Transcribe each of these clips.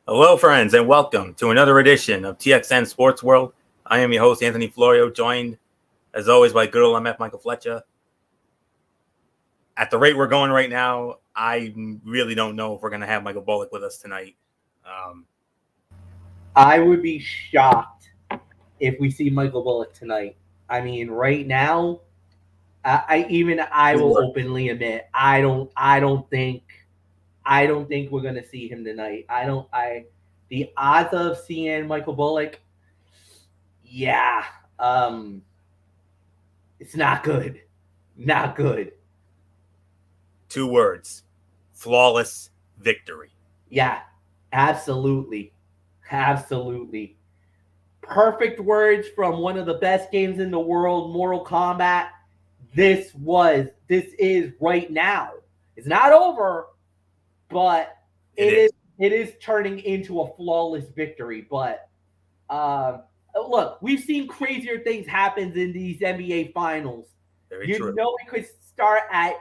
Hello, friends, and welcome to another edition of TXN Sports World. I am your host, Anthony Florio, joined, as always, by good old MF Michael Fletcher. At the rate we're going right now, I really don't know if we're going to have Michael Bullock with us tonight. Um, I would be shocked if we see Michael Bullock tonight. I mean, right now, I you will were. openly admit I don't think we're gonna see him tonight. I don't I the odds of seeing Michael Bullock, yeah, um, it's not good, not good. Two words: flawless victory. Yeah, absolutely, absolutely. Perfect words from one of the best games in the world, Mortal Kombat. This is right now. It's not over, but It it is is it is turning into a flawless victory. But um, look, we've seen crazier things happen in these NBA finals. very You true. know, it could start at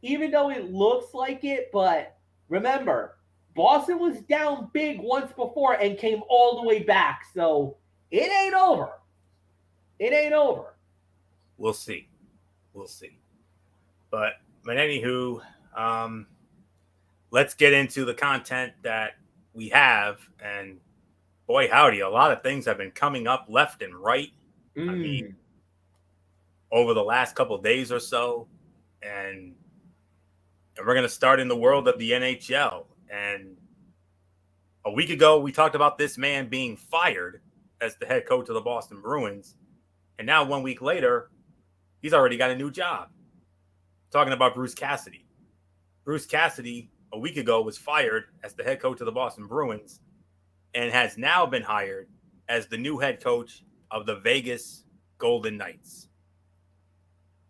even though it looks like it, but remember, Boston was down big once before and came all the way back. So it ain't over. It ain't over. We'll see. We'll see. But, but anywho, um, let's get into the content that we have. And boy, howdy, a lot of things have been coming up left and right. I mean, Mm. over the last couple of days or so, and we're going to start in the world of the NHL. And a week ago, we talked about this man being fired as the head coach of the Boston Bruins, and now 1 week later, he's already got a new job. Talking about Bruce Cassidy. Bruce Cassidy a week ago was fired as the head coach of the Boston Bruins, and has now been hired as the new head coach of the Vegas Golden Knights.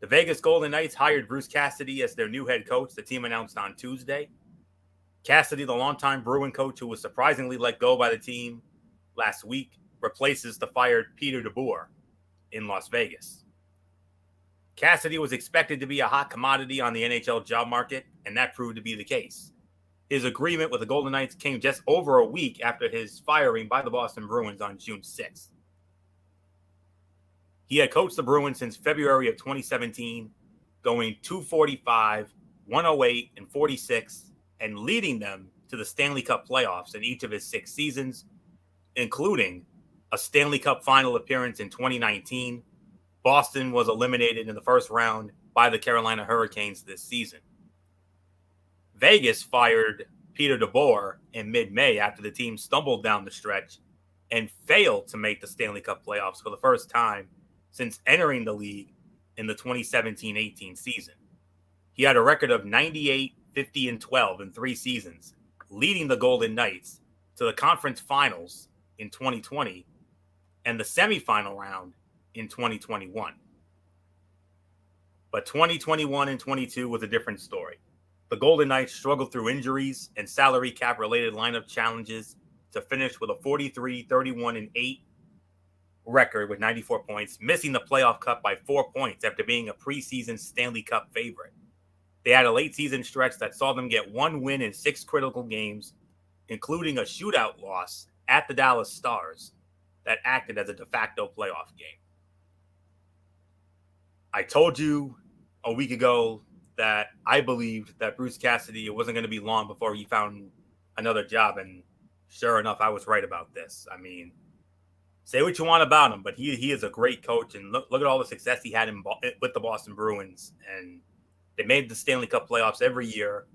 The Vegas Golden Knights hired Bruce Cassidy as their new head coach, the team announced on Tuesday. Cassidy, the longtime Bruin coach who was surprisingly let go by the team last week, replaces the fired Peter DeBoer in Las Vegas. Cassidy was expected to be a hot commodity on the NHL job market, and that proved to be the case. His agreement with the Golden Knights came just over a week after his firing by the Boston Bruins on June 6th. He had coached the Bruins since February of 2017, going 245, 108, and 46, and leading them to the Stanley Cup playoffs in each of his 6 seasons, including a Stanley Cup final appearance in 2019. Boston was eliminated in the first round by the Carolina Hurricanes this season. Vegas fired Peter DeBoer in mid-May after the team stumbled down the stretch and failed to make the Stanley Cup playoffs for the first time since entering the league in the 2017-18 season. He had a record of 98, 50, and 12 in 3 seasons, leading the Golden Knights to the conference finals in 2020 and the semifinal round in 2021. But 2021 and 22 was a different story. The Golden Knights struggled through injuries and salary cap related lineup challenges to finish with a 43, 31, and 8 record with 94 points, missing the playoff cup by 4 points after being a preseason Stanley Cup favorite. They had a late season stretch that saw them get one win in 6 critical games, including a shootout loss at the Dallas Stars that acted as a de facto playoff game. I told you a week ago that I believed that Bruce Cassidy, it wasn't going to be long before he found another job, and sure enough, I was right about this. I mean, say what you want about him, but he is a great coach, and look at all the success he had with the Boston Bruins, and they made the Stanley Cup playoffs every year.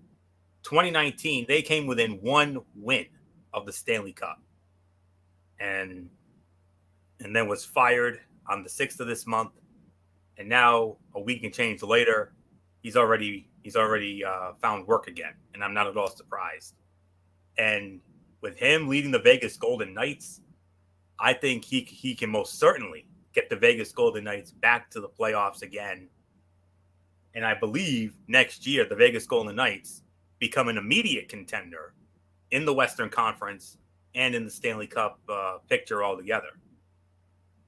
2019, they came within one win of the Stanley Cup, and then was fired on the 6th of this month, and now a week and change later, he's already found work again, and I'm not at all surprised. And with him leading the Vegas Golden Knights, I think he can most certainly get the Vegas Golden Knights back to the playoffs again. And I believe next year the Vegas Golden Knights become an immediate contender in the Western Conference and in the Stanley Cup picture altogether.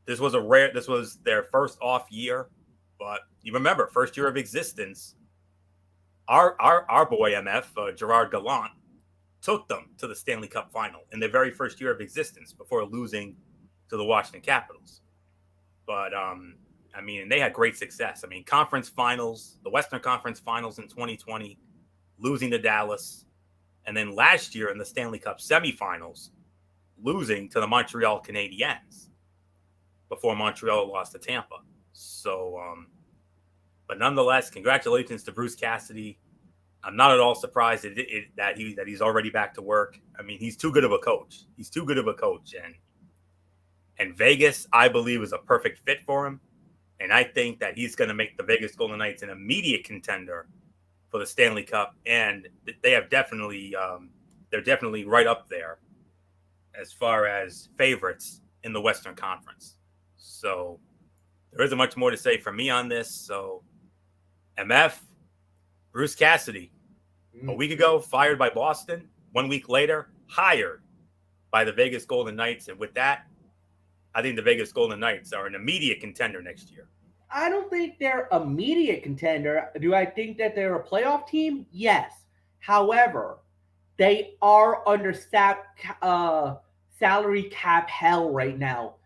This was their first off year, but you remember, first year of existence, our boy MF Gerard Gallant took them to the Stanley Cup final in their very first year of existence before losing to the Washington Capitals. But I mean, they had great success. I mean, conference finals, the Western Conference Finals in 2020, losing to Dallas, and then last year in the Stanley Cup semifinals, losing to the Montreal Canadiens before Montreal lost to Tampa. So, but nonetheless, congratulations to Bruce Cassidy. I'm not at all surprised that he's already back to work. I mean, he's too good of a coach. He's too good of a coach, and Vegas, I believe, is a perfect fit for him. And I think that he's going to make the Vegas Golden Knights an immediate contender for the Stanley Cup, and they have they're definitely right up there as far as favorites in the Western Conference. So there isn't much more to say from me on this. So MF, Bruce Cassidy, a week ago fired by Boston, 1 week later hired by the Vegas Golden Knights, and with that, I think the Vegas Golden Knights are an immediate contender next year. I don't think they're immediate contender. Do I think that they're a playoff team? Yes. However, they are under salary cap hell right now.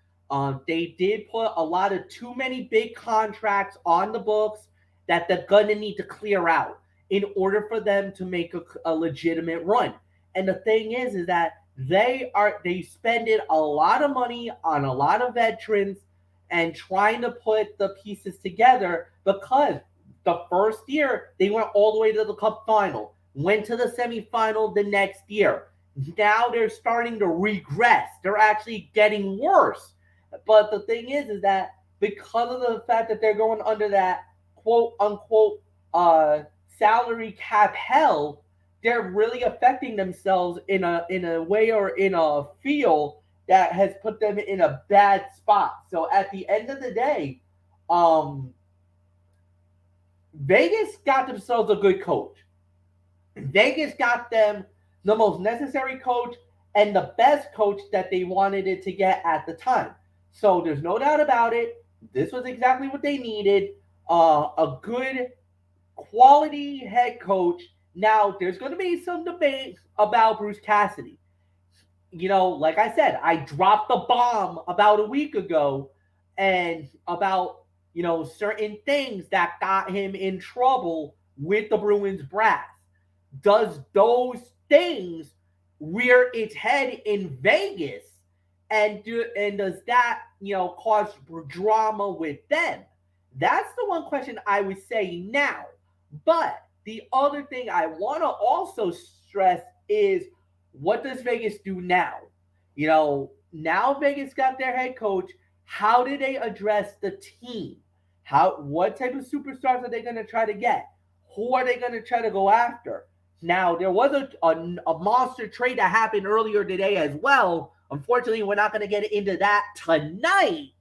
They did put a lot of too many big contracts on the books that they're going to need to clear out in order for them to make a legitimate run. And the thing is that they spended a lot of money on a lot of veterans and trying to put the pieces together, because the first year they went all the way to the Cup final, went to the semifinal the next year. Now they're starting to regress. They're actually getting worse. But the thing is that because of the fact that they're going under that quote unquote salary cap hell, they're really affecting themselves in a way or in a feel that has put them in a bad spot. So at the end of the day, Vegas got themselves a good coach. Vegas got them the most necessary coach and the best coach that they wanted it to get at the time. So there's no doubt about it. This was exactly what they needed. A good quality head coach. Now, there's going to be some debate about Bruce Cassidy. You know, like I said, I dropped the bomb about a week ago and about, certain things that got him in trouble with the Bruins brass. Does those things rear its head in Vegas, and does that, cause drama with them? That's the one question I would say now. But the other thing I want to also stress is, what does Vegas do now? Now Vegas got their head coach. How do they address the team? What type of superstars are they going to try to get? Who are they going to try to go after? Now, there was a monster trade that happened earlier today as well. Unfortunately, we're not going to get into that tonight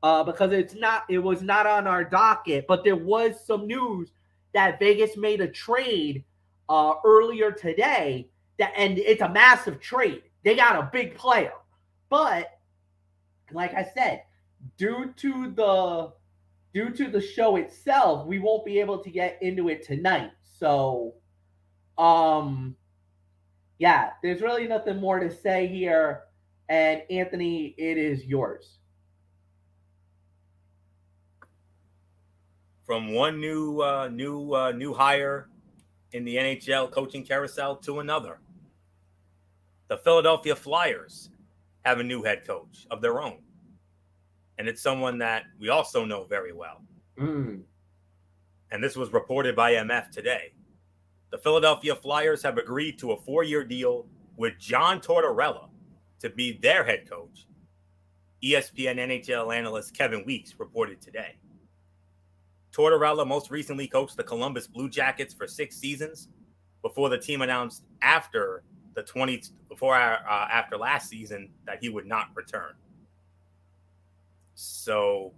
because it was not on our docket. But there was some news that Vegas made a trade earlier today, and it's a massive trade. They got a big player. But like I said, due to the show itself, we won't be able to get into it tonight. So yeah, there's really nothing more to say here. And Anthony, it is yours. From one new hire in the NHL coaching carousel to another, the Philadelphia Flyers have a new head coach of their own, and it's someone that we also know very well. And this was reported by MF today. The Philadelphia Flyers have agreed to a 4-year deal with John Tortorella to be their head coach. ESPN NHL analyst Kevin Weeks reported today. Tortorella most recently coached the Columbus Blue Jackets for 6 seasons before the team announced after last season that he would not return. So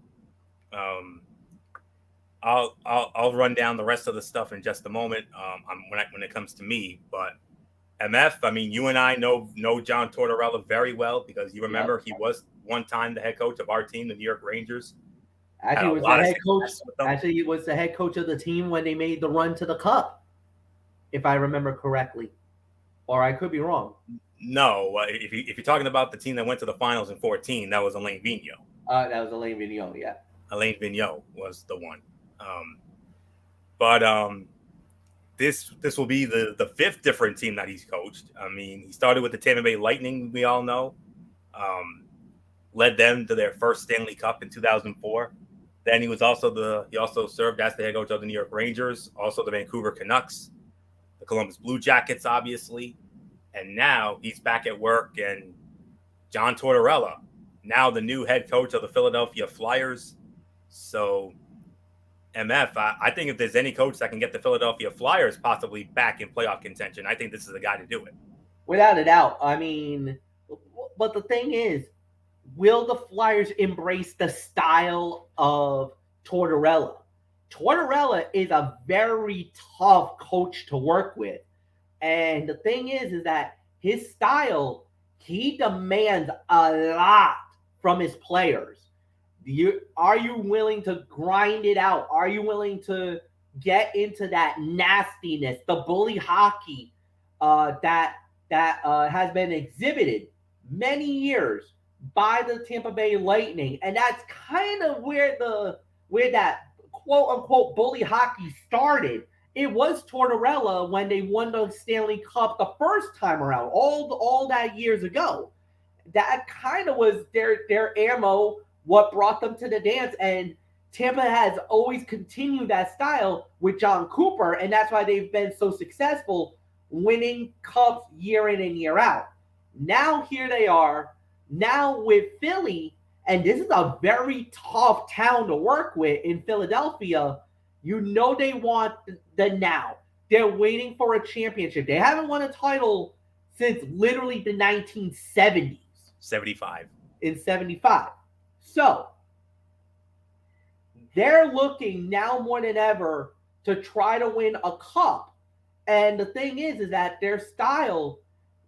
I'll run down the rest of the stuff in just a moment when it comes to me. But MF, I mean, you and I know John Tortorella very well because you remember he was one time the head coach of our team, the New York Rangers. Actually, he was the head coach of the team when they made the run to the Cup, if I remember correctly. Or I could be wrong. No, if you're talking about the team that went to the finals in 14, that was Alain Vigneault. That was Alain Vigneault, yeah. Alain Vigneault was the one. But this will be the fifth different team that he's coached. I mean, he started with the Tampa Bay Lightning, we all know. Led them to their first Stanley Cup in 2004. Then he also served as the head coach of the New York Rangers, also the Vancouver Canucks, the Columbus Blue Jackets, obviously. And now he's back at work, and John Tortorella, now the new head coach of the Philadelphia Flyers. So, MF, I think if there's any coach that can get the Philadelphia Flyers possibly back in playoff contention, I think this is the guy to do it. Without a doubt. I mean, but the thing is, will the Flyers embrace the style of Tortorella? Tortorella is a very tough coach to work with. And the thing is that his style, he demands a lot from his players. Are you willing to grind it out? Are you willing to get into that nastiness, the bully hockey that has been exhibited many years by the Tampa Bay Lightning? And that's kind of where that quote unquote bully hockey started. It was Tortorella when they won the Stanley Cup the first time around, all that years ago. That kind of was their ammo, what brought them to the dance. And Tampa has always continued that style with John Cooper, and that's why they've been so successful, winning cups year in and year out. Now here they are, now with Philly, and this is a very tough town to work with in Philadelphia. You know they want the now. They're waiting for a championship. They haven't won a title since literally the 1970s. 75. In 75. So, they're looking now more than ever to try to win a cup. And the thing is that their style,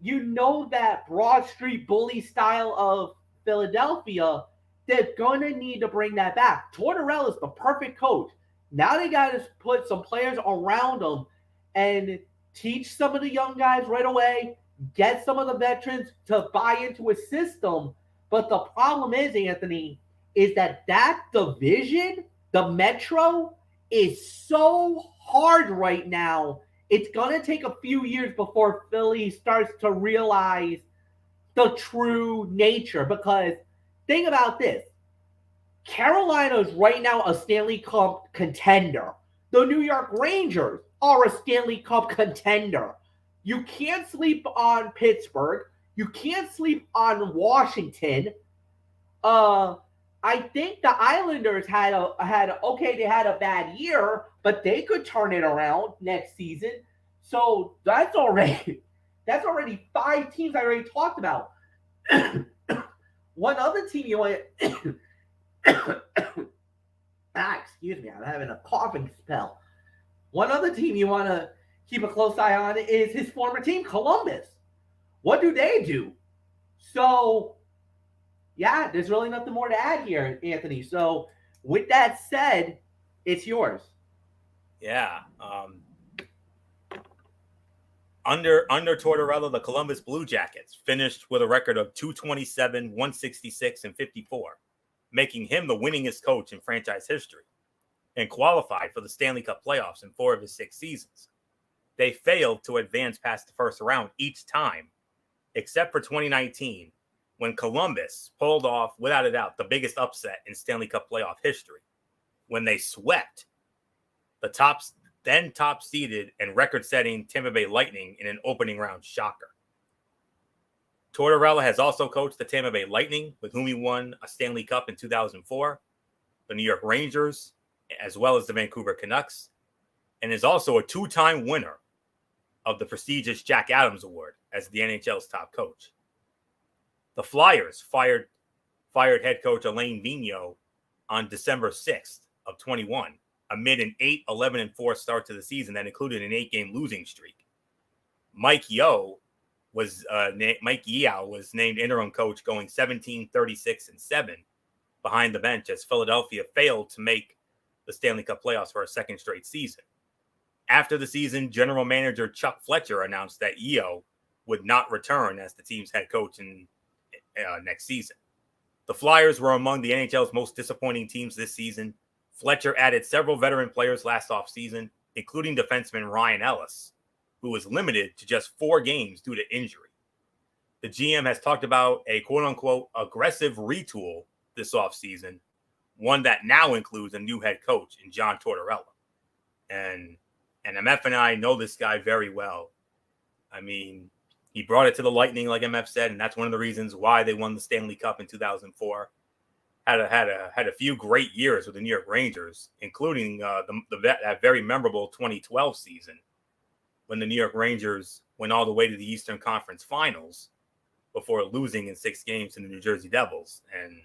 you know, that Broad Street bully style of Philadelphia, they're going to need to bring that back. Tortorella is the perfect coach. Now they got to put some players around them and teach some of the young guys right away, get some of the veterans to buy into a system. But the problem is, Anthony, is that division, the Metro, is so hard right now. It's going to take a few years before Philly starts to realize the true nature. Because think about this. Carolina is right now a Stanley Cup contender. The New York Rangers are a Stanley Cup contender. You can't sleep on Pittsburgh. You can't sleep on Washington. I think the Islanders had a bad year, but they could turn it around next season. So that's already 5 teams I already talked about. One other team you want excuse me, I'm having a coughing spell. One other team you want to keep a close eye on is his former team, Columbus. What do they do? So, yeah, there's really nothing more to add here, Anthony. So, with that said, it's yours. Yeah. Under Tortorella, the Columbus Blue Jackets finished with a record of 227, 166, and 54, making him the winningest coach in franchise history, and qualified for the Stanley Cup playoffs in 4 of his 6 seasons. They failed to advance past the first round each time, except for 2019, when Columbus pulled off, without a doubt, the biggest upset in Stanley Cup playoff history, when they swept the top-seeded and record-setting Tampa Bay Lightning in an opening round shocker. Tortorella has also coached the Tampa Bay Lightning, with whom he won a Stanley Cup in 2004, the New York Rangers, as well as the Vancouver Canucks, and is also a 2-time winner of the prestigious Jack Adams Award as the NHL's top coach. The Flyers fired head coach Alain Vigneault on December 6th of 21, amid an 8-11-4 start to the season that included an 8-game losing streak. Mike Yeo was named interim coach, going 17-36-7 behind the bench as Philadelphia failed to make the Stanley Cup playoffs for a second straight season. After the season, general manager Chuck Fletcher announced that Yeo would not return as the team's head coach in next season. The Flyers were among the NHL's most disappointing teams this season. Fletcher added several veteran players last offseason, including defenseman Ryan Ellis, who was limited to just 4 games due to injury. The GM has talked about a quote-unquote aggressive retool this offseason, one that now includes a new head coach in John Tortorella. And MF and I know this guy very well. I mean, he brought it to the Lightning, like MF said, and that's one of the reasons why they won the Stanley Cup in 2004. Had a few great years with the New York Rangers, including that very memorable 2012 season when the New York Rangers went all the way to the Eastern Conference Finals before losing in 6 games to the New Jersey Devils. And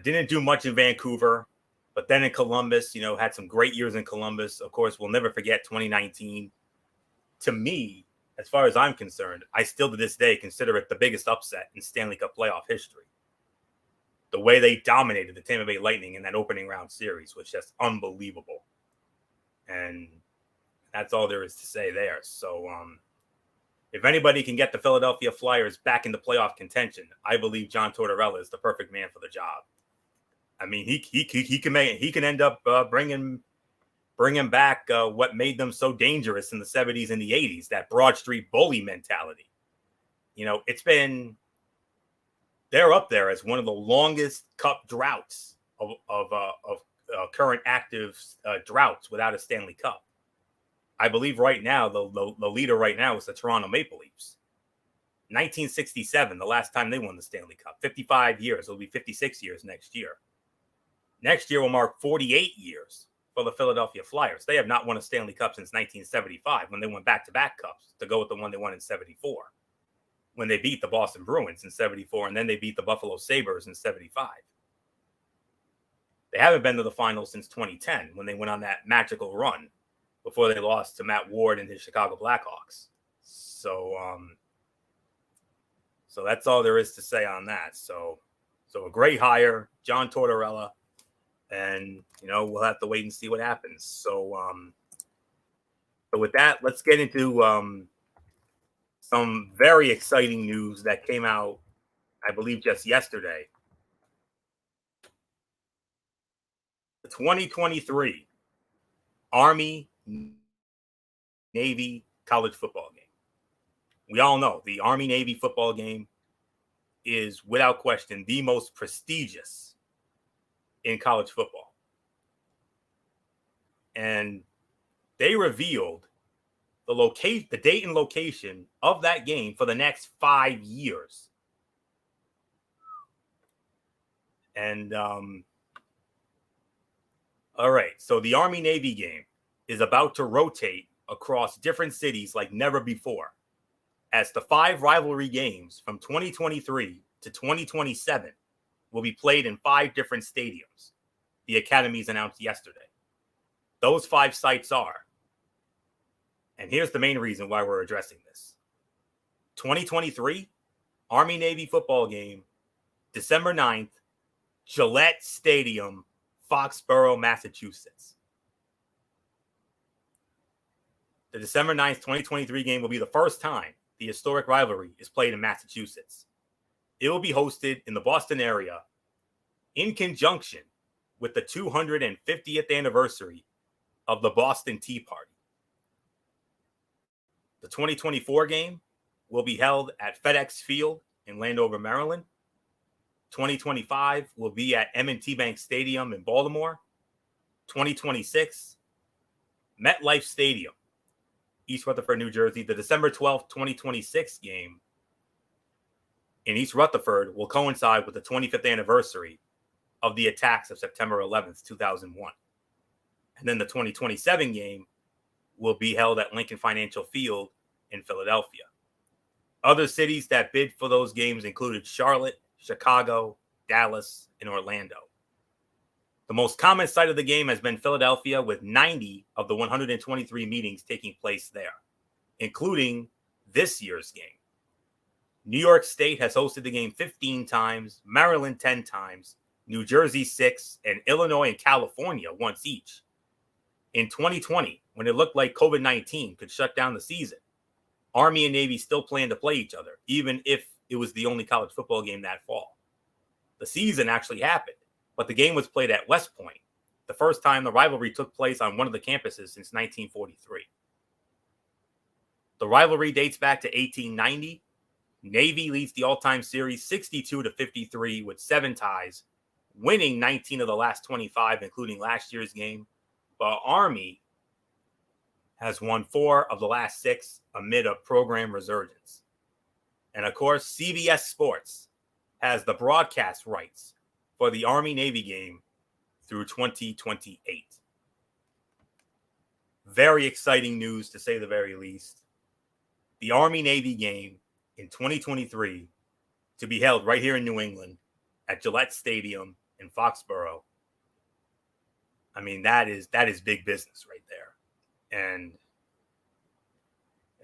didn't do much in Vancouver, but then in Columbus, had some great years in Columbus. Of course, we'll never forget 2019. To me, as far as I'm concerned, I still to this day consider it the biggest upset in Stanley Cup playoff history. The way they dominated the Tampa Bay Lightning in that opening round series was just unbelievable. And that's all there is to say there. So if anybody can get the Philadelphia Flyers back into playoff contention, I believe John Tortorella is the perfect man for the job. I mean, he can end up bringing back what made them so dangerous in the 70s and the 80s, that Broad Street bully mentality. They're up there as one of the longest cup droughts of current active droughts without a Stanley Cup. I believe right now, the leader right now is the Toronto Maple Leafs. 1967, the last time they won the Stanley Cup. 55 years. It'll be 56 years next year. Next year will mark 48 years for the Philadelphia Flyers. They have not won a Stanley Cup since 1975, when they won back-to-back cups to go with the one they won in 74, when they beat the Boston Bruins in 74, and then they beat the Buffalo Sabres in 75. They haven't been to the finals since 2010, when they went on that magical run before they lost to Matt Ward and his Chicago Blackhawks. So that's all there is to say on that. So a great hire, John Tortorella. And, we'll have to wait and see what happens. So with that, let's get into some very exciting news that came out, I believe, just yesterday. The 2023 Army Navy college football game. We all know the Army Navy football game is, without question, the most prestigious in college football. And they revealed the date and location of that game for the next 5 years. And all right, so the Army Navy game is about to rotate across different cities like never before, as the 5 rivalry games from 2023 to 2027 will be played in 5 different stadiums, the academies announced yesterday. Those 5 sites are, and here's the main reason why we're addressing this. 2023 Army Navy football game, December 9th, Gillette Stadium, Foxborough, Massachusetts. The December 9th, 2023 game will be the first time the historic rivalry is played in Massachusetts. It will be hosted in the Boston area in conjunction with the 250th anniversary of the Boston Tea Party. The 2024 game will be held at FedEx Field in Landover, Maryland. 2025 will be at M&T Bank Stadium in Baltimore. 2026, MetLife Stadium, East Rutherford, New Jersey. The December 12th, 2026 game in East Rutherford will coincide with the 25th anniversary of the attacks of September 11th, 2001. And then the 2027 game will be held at Lincoln Financial Field in Philadelphia. Other cities that bid for those games included Charlotte, Chicago, Dallas, and Orlando. The most common site of the game has been Philadelphia, with 90 of the 123 meetings taking place there, including this year's game. New York State has hosted the game 15 times, Maryland 10 times, New Jersey 6, and Illinois and California once each. In 2020, when it looked like COVID-19 could shut down the season, Army and Navy still planned to play each other, even if it was the only college football game that fall. The season actually happened, but the game was played at West Point, the first time the rivalry took place on one of the campuses since 1943. The rivalry dates back to 1890. Navy leads the all-time series 62-53 with 7 ties, winning 19 of the last 25, including last year's game. But Army has won 4 of the last 6 amid a program resurgence. And of course, CBS Sports has the broadcast rights for the Army-Navy game through 2028. Very exciting news, to say the very least. The Army-Navy game in 2023 to be held right here in New England at Gillette Stadium in Foxborough. I mean, that is big business right there. And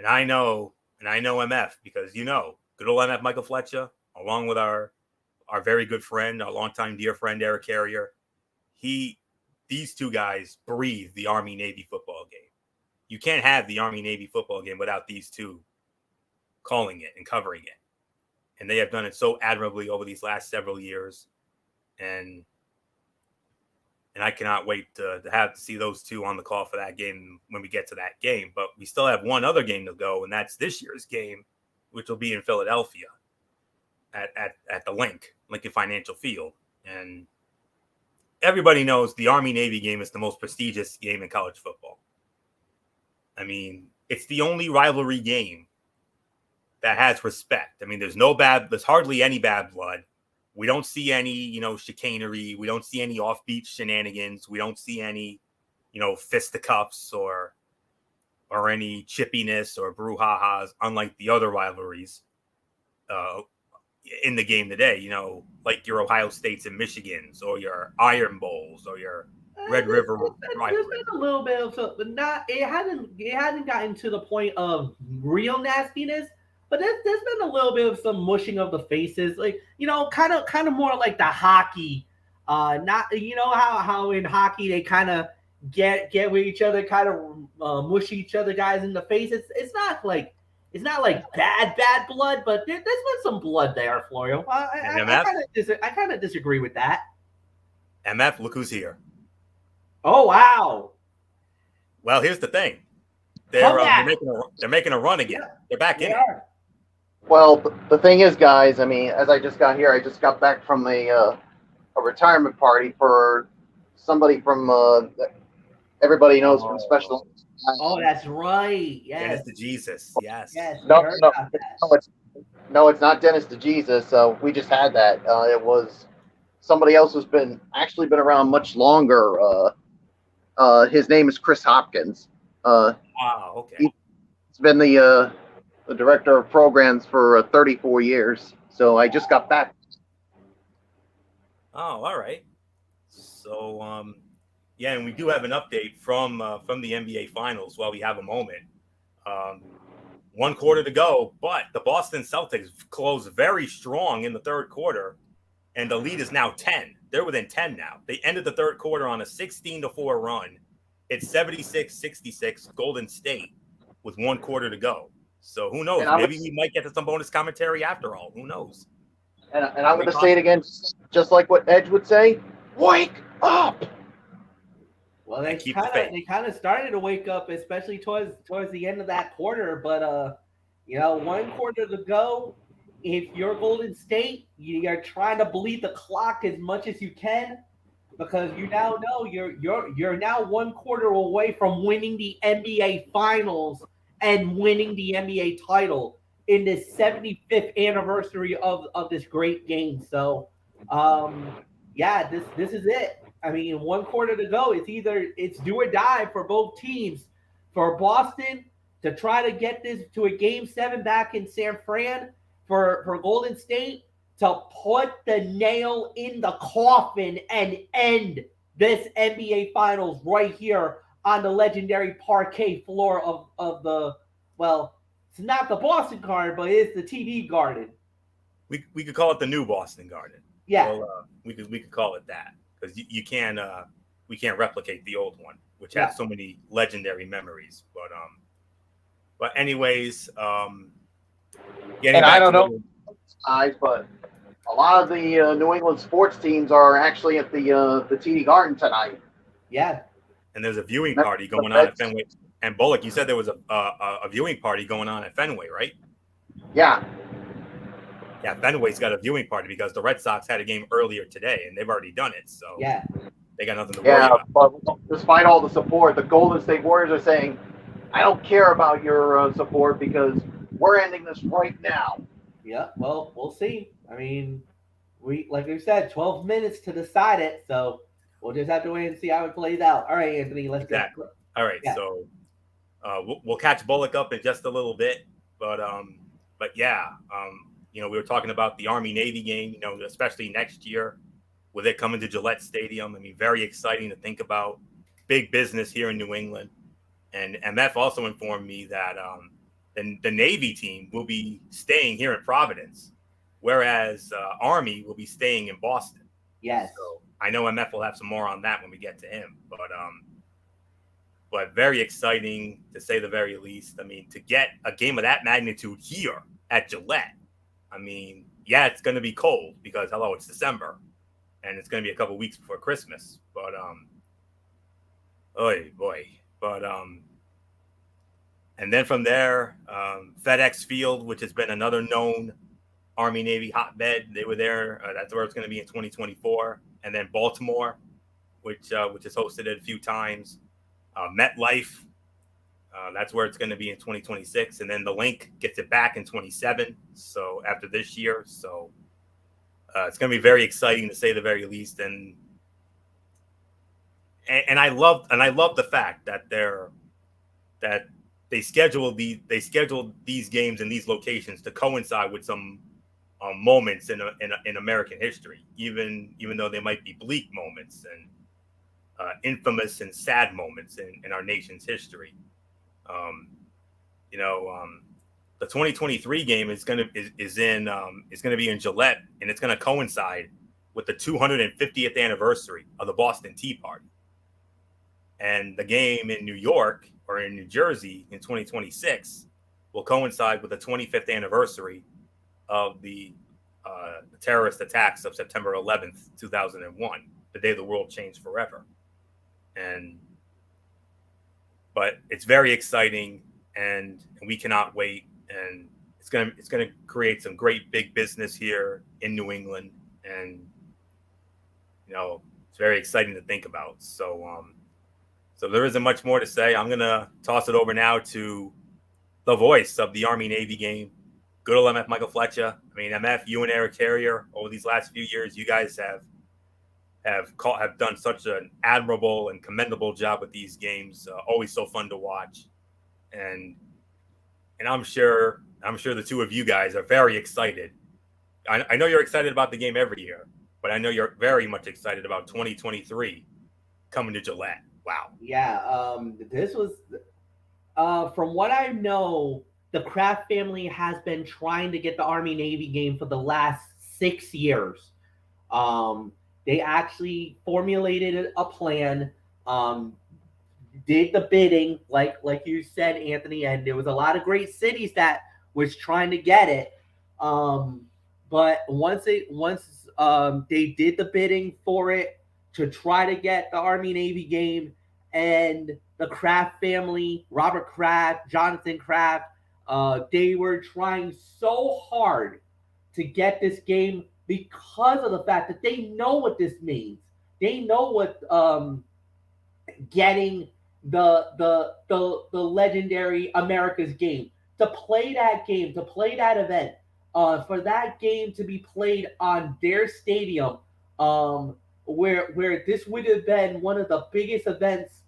I know MF, because good old MF Michael Fletcher, along with our very good friend, our longtime dear friend Eric Carrier. These two guys breathe the Army-Navy football game. You can't have the Army-Navy football game without these two calling it and covering it. And they have done it so admirably over these last several years. And I cannot wait to see those two on the call for that game when we get to that game. But we still have one other game to go, and that's this year's game, which will be in Philadelphia at the Lincoln Financial Field. And everybody knows the Army-Navy game is the most prestigious game in college football. I mean, it's the only rivalry game that has respect. I mean, there's hardly any bad blood. We don't see any, chicanery. We don't see any offbeat shenanigans. We don't see any, fisticuffs or any chippiness or brouhahas, unlike the other rivalries in the game today, like your Ohio States and Michigans, or your Iron Bowls, or your Red River rivalry. There's been a little bit of, but it hasn't gotten to the point of real nastiness. But there's been a little bit of some mushing of the faces, kind of more like the hockey. Not how in hockey they kind of get with each other, kind of mush each other guys in the face. It's not like bad blood, but there's been some blood there, Florio. I kind of disagree with that. MF, look who's here. Oh wow! Well, here's the thing. They're making a run again. Yeah, they're back in it. Well, the thing is, guys, I mean, as I just got here, I just got back from a retirement party for somebody from everybody knows from Special. Oh, that's right. Yes. Dennis to Jesus. Yes. No, it's not Dennis to Jesus. We just had that. It was somebody else who's been around much longer. His name is Chris Hopkins. Wow. Okay. He's been the director of programs for 34 years. So I just got back. Oh, all right. So, and we do have an update from the NBA Finals while we have a moment. 1 quarter to go, but the Boston Celtics closed very strong in the third quarter, and the lead is now 10. They're within 10 now. They ended the third quarter on a 16-4 run. It's 76-66 Golden State with 1 quarter to go. So who knows? Maybe we might get to some bonus commentary after all. Who knows? And I'm going to say it again, just like what Edge would say. Wake up! Well, they kind of started to wake up, especially towards the end of that quarter. But 1 quarter to go. If you're Golden State, you're trying to bleed the clock as much as you can, because you now know you're now 1 quarter away from winning the NBA Finals and winning the NBA title in the 75th anniversary of this great game. So, this is it. I mean, 1 quarter to go. It's do or die for both teams. For Boston to try to get this to a Game 7 back in San Fran. For Golden State to put the nail in the coffin and end this NBA Finals right here on the legendary parquet floor of the, well, it's not the Boston Garden, but it's the TD Garden. We could call it the new Boston Garden. Yeah. Well, we could call it that, because we can't replicate the old one, which has so many legendary memories. But But anyways, And I don't know, guys, but a lot of the New England sports teams are actually at the TD Garden tonight. Yeah. And there's a viewing party going on at Fenway. And Bullock, you said there was a viewing party going on at Fenway, right? Yeah. Yeah, Fenway's got a viewing party because the Red Sox had a game earlier today, and they've already done it. So yeah, they got nothing to worry about. But despite all the support, the Golden State Warriors are saying, I don't care about your support because we're ending this right now. Yeah, well, we'll see. I mean, like we said, 12 minutes to decide it, so we'll just have to wait and see how it plays out. All right, Anthony, let's exactly. All right, yeah. So we'll catch Bullock up in just a little bit, but yeah, we were talking about the Army-Navy game, especially next year with it coming to Gillette Stadium. I mean, very exciting to think about. Big business here in New England. And MF also informed me that the Navy team will be staying here in Providence, whereas Army will be staying in Boston. Yes. So I know MF will have some more on that when we get to him. But very exciting, to say the very least. I mean, to get a game of that magnitude here at Gillette, I mean, yeah, it's going to be cold because, hello, it's December, and it's going to be a couple weeks before Christmas. But, oy boy. But, and then from there, FedEx Field, which has been another known Army-Navy hotbed. They were there. That's where it's going to be in 2024. And then Baltimore, which has hosted it a few times. MetLife, that's where it's going to be in 2026. And then the Link gets it back in 27. So after this year. So it's going to be very exciting, to say the very least. And I love the fact that they scheduled these games in these locations to coincide with some moments in American history, even though they might be bleak moments and infamous and sad moments in our nation's history. The 2023 game is going to be in Gillette, and it's going to coincide with the 250th anniversary of the Boston Tea Party. And the game in New York or in New Jersey in 2026 will coincide with the 25th anniversary of the terrorist attacks of September 11th, 2001, the day the world changed forever. But it's very exciting, and we cannot wait. And it's gonna create some great big business here in New England, and it's very exciting to think about. So there isn't much more to say. I'm gonna toss it over now to the voice of the Army-Navy game, good old MF Michael Fletcher. I mean, MF, you and Eric Carrier, over these last few years, you guys have done such an admirable and commendable job with these games. Always so fun to watch, and I'm sure the two of you guys are very excited. I know you're excited about the game every year, but I know you're very much excited about 2023 coming to Gillette. Wow. Yeah. This was, from what I know, the Kraft family has been trying to get the Army-Navy game for the last 6 years. They actually formulated a plan, did the bidding, like you said, Anthony, and there was a lot of great cities that was trying to get it. But once they did the bidding for it to try to get the Army-Navy game, and the Kraft family, Robert Kraft, Jonathan Kraft, they were trying so hard to get this game because of the fact that they know what this means. They know what getting the legendary America's game, to play that game, to play that event, for that game to be played on their stadium, where this would have been one of the biggest events.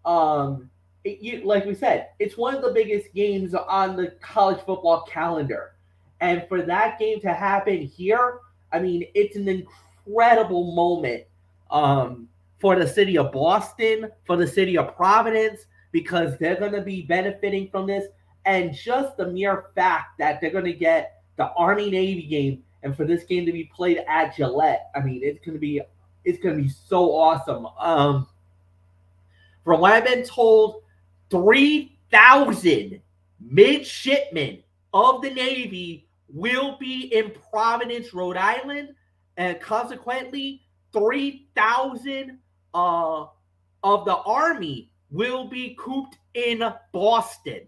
Like we said, it's one of the biggest games on the college football calendar, and for that game to happen here, I mean, it's an incredible moment for the city of Boston, for the city of Providence, because they're going to be benefiting from this, and just the mere fact that they're going to get the Army-Navy game, and for this game to be played at Gillette, I mean, it's going to be so awesome. From what I've been told, 3,000 midshipmen of the Navy will be in Providence, Rhode Island, and consequently, 3,000 of the Army will be cooped in Boston.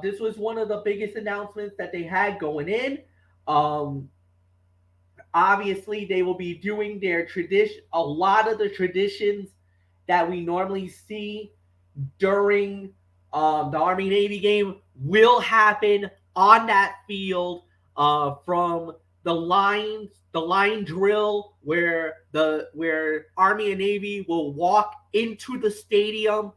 This was one of the biggest announcements that they had going in. Um, Obviously, they will be doing their tradition, a lot of the traditions that we normally see during the Army Navy game will happen on that field, from the line drill where Army and Navy will walk into the stadium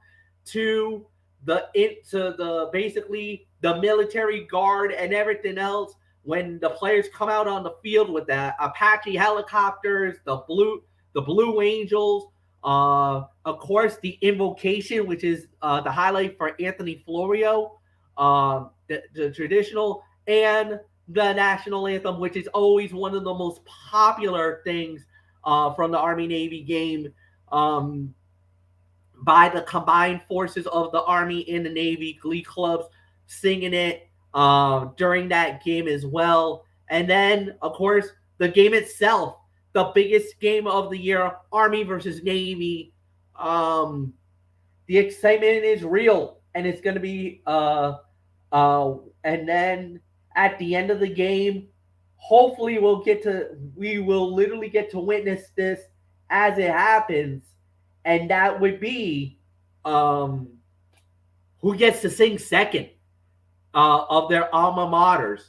to the basically the military guard and everything else. When the players come out on the field with the Apache helicopters, the Blue Angels, of course, the invocation, which is the highlight for Anthony Florio, the traditional, and the national anthem, which is always one of the most popular things from the Army Navy game, by the combined forces of the Army and the Navy Glee clubs singing it during that game as well. And then, of course, the game itself, the biggest game of the year, Army versus Navy. The excitement is real, and it's going to be. And then at the end of the game, hopefully we will literally get to witness this as it happens, and that would be um, who gets to sing second of their alma maters.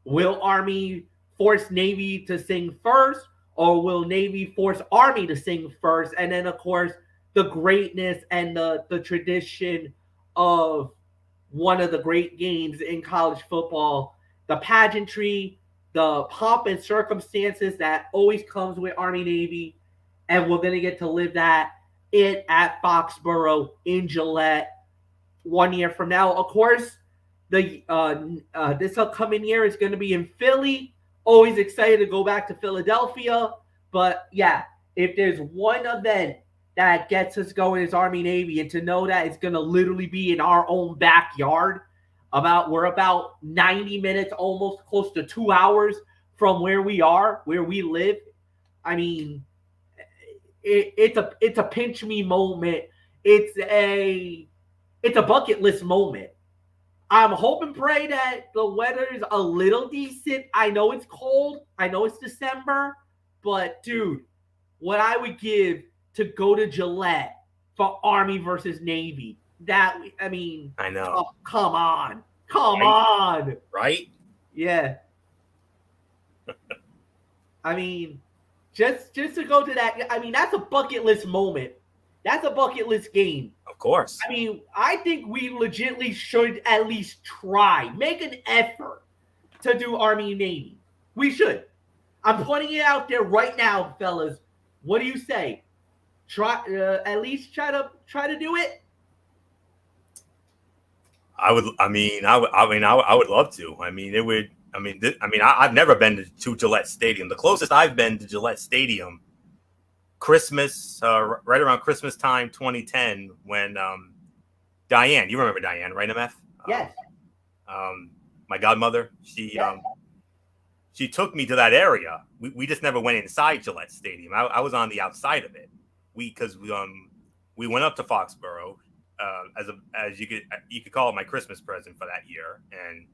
Will Army force Navy to sing first, or will Navy force Army to sing first? And then, of course, the greatness and the tradition of one of the great games in college football, the pageantry, the pomp and circumstances that always comes with Army Navy, and we're going to get to live that at Foxborough in Gillette 1 year from now. Of course, this upcoming year is going to be in Philly. Always excited to go back to Philadelphia. But yeah, if there's one event that gets us going as Army Navy, and to know that it's going to literally be in our own backyard, we're about 90 minutes, almost close to 2 hours from where we live. I mean, it's a pinch me moment. It's a bucket list moment. I'm hoping, pray that the weather is a little decent. I know it's cold. I know it's December, but dude, what I would give to go to Gillette for Army versus Navy. I know. Oh, come on. Right? Yeah. I mean, just to go to that, I mean, that's a bucket list moment. That's a bucket list game. Of course. I mean, I think we legitimately should at least try, make an effort to do Army Navy. We should. I'm putting it out there right now, fellas. What do you say? At least try to do it. I would love to. I mean, it would. I've never been to Gillette Stadium. The closest I've been to Gillette Stadium, Christmas, right around Christmas time, 2010, when Diane, you remember Diane, right, MF? Yes. My godmother, she took me to that area. We just never went inside Gillette Stadium. I was on the outside of it. We went up to Foxborough as you could call it my Christmas present for that year, and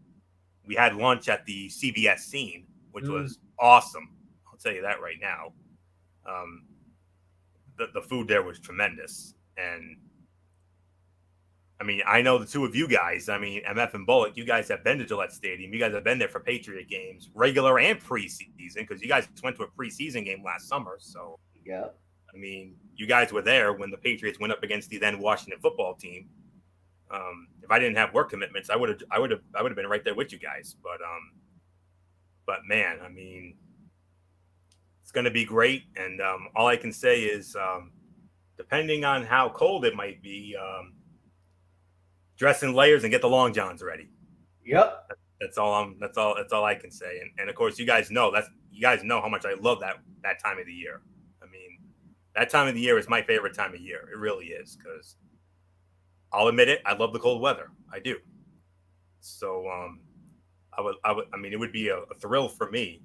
we had lunch at the CBS Scene, which was awesome. I'll tell you that right now. The food there was tremendous, and I mean, I know the two of you guys. I mean, MF and Bullock, you guys have been to Gillette Stadium. You guys have been there for Patriot games, regular and preseason, because you guys went to a preseason game last summer. So yeah. I mean, you guys were there when the Patriots went up against the then Washington football team. If I didn't have work commitments, I would have been right there with you guys. But man, I mean, it's going to be great. And all I can say is, depending on how cold it might be, dress in layers and get the long johns ready. Yep. That's all I can say. And of course, you guys know how much I love that time of the year. I mean, that time of the year is my favorite time of year. It really is, because I'll admit it, I love the cold weather. I do. So I mean, it would be a thrill for me.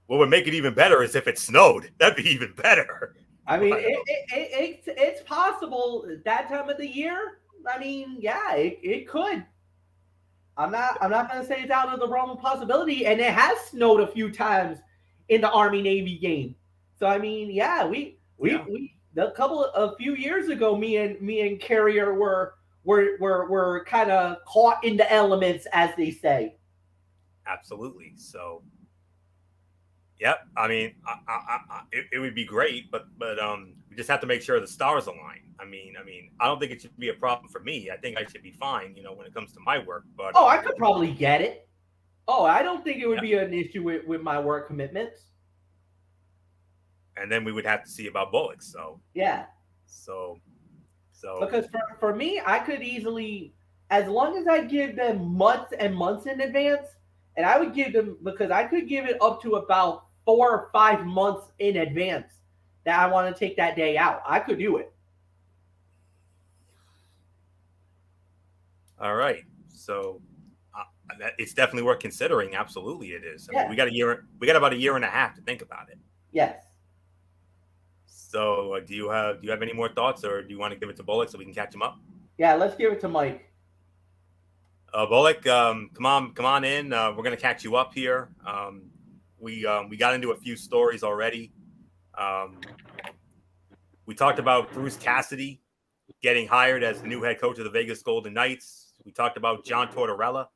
What would make it even better is if it snowed. That'd be even better. I mean, it's possible that time of the year. I mean, yeah, it could. I'm not going to say it's out of the realm of possibility, and it has snowed a few times in the Army Navy game. So I mean, yeah, we a few years ago, me and Carrier were kind of caught in the elements, as they say. Absolutely. So, yep. I mean, it would be great, but we just have to make sure the stars align. I don't think it should be a problem for me. I think I should be fine, when it comes to my work. But Oh, I could probably get it. Oh, I don't think it would yeah. be an issue with my work commitments. And then we would have to see about Bullocks. Yeah. So Because for me, I could easily, as long as I give them months and months in advance, and I would give them, because I could give it up to about 4 or 5 months in advance that I want to take that day out. I could do it. all right. So it's definitely worth considering. Absolutely, it is. I Yeah. mean, we got about a year and a half to think about it. Yes. So do you have any more thoughts, or do you want to give it to Bullock so we can catch him up? Yeah, let's give it to Mike. Bullock, come on in. We're gonna catch you up here. We got into a few stories already. We talked about Bruce Cassidy getting hired as the new head coach of the Vegas Golden Knights. We talked about John Tortorella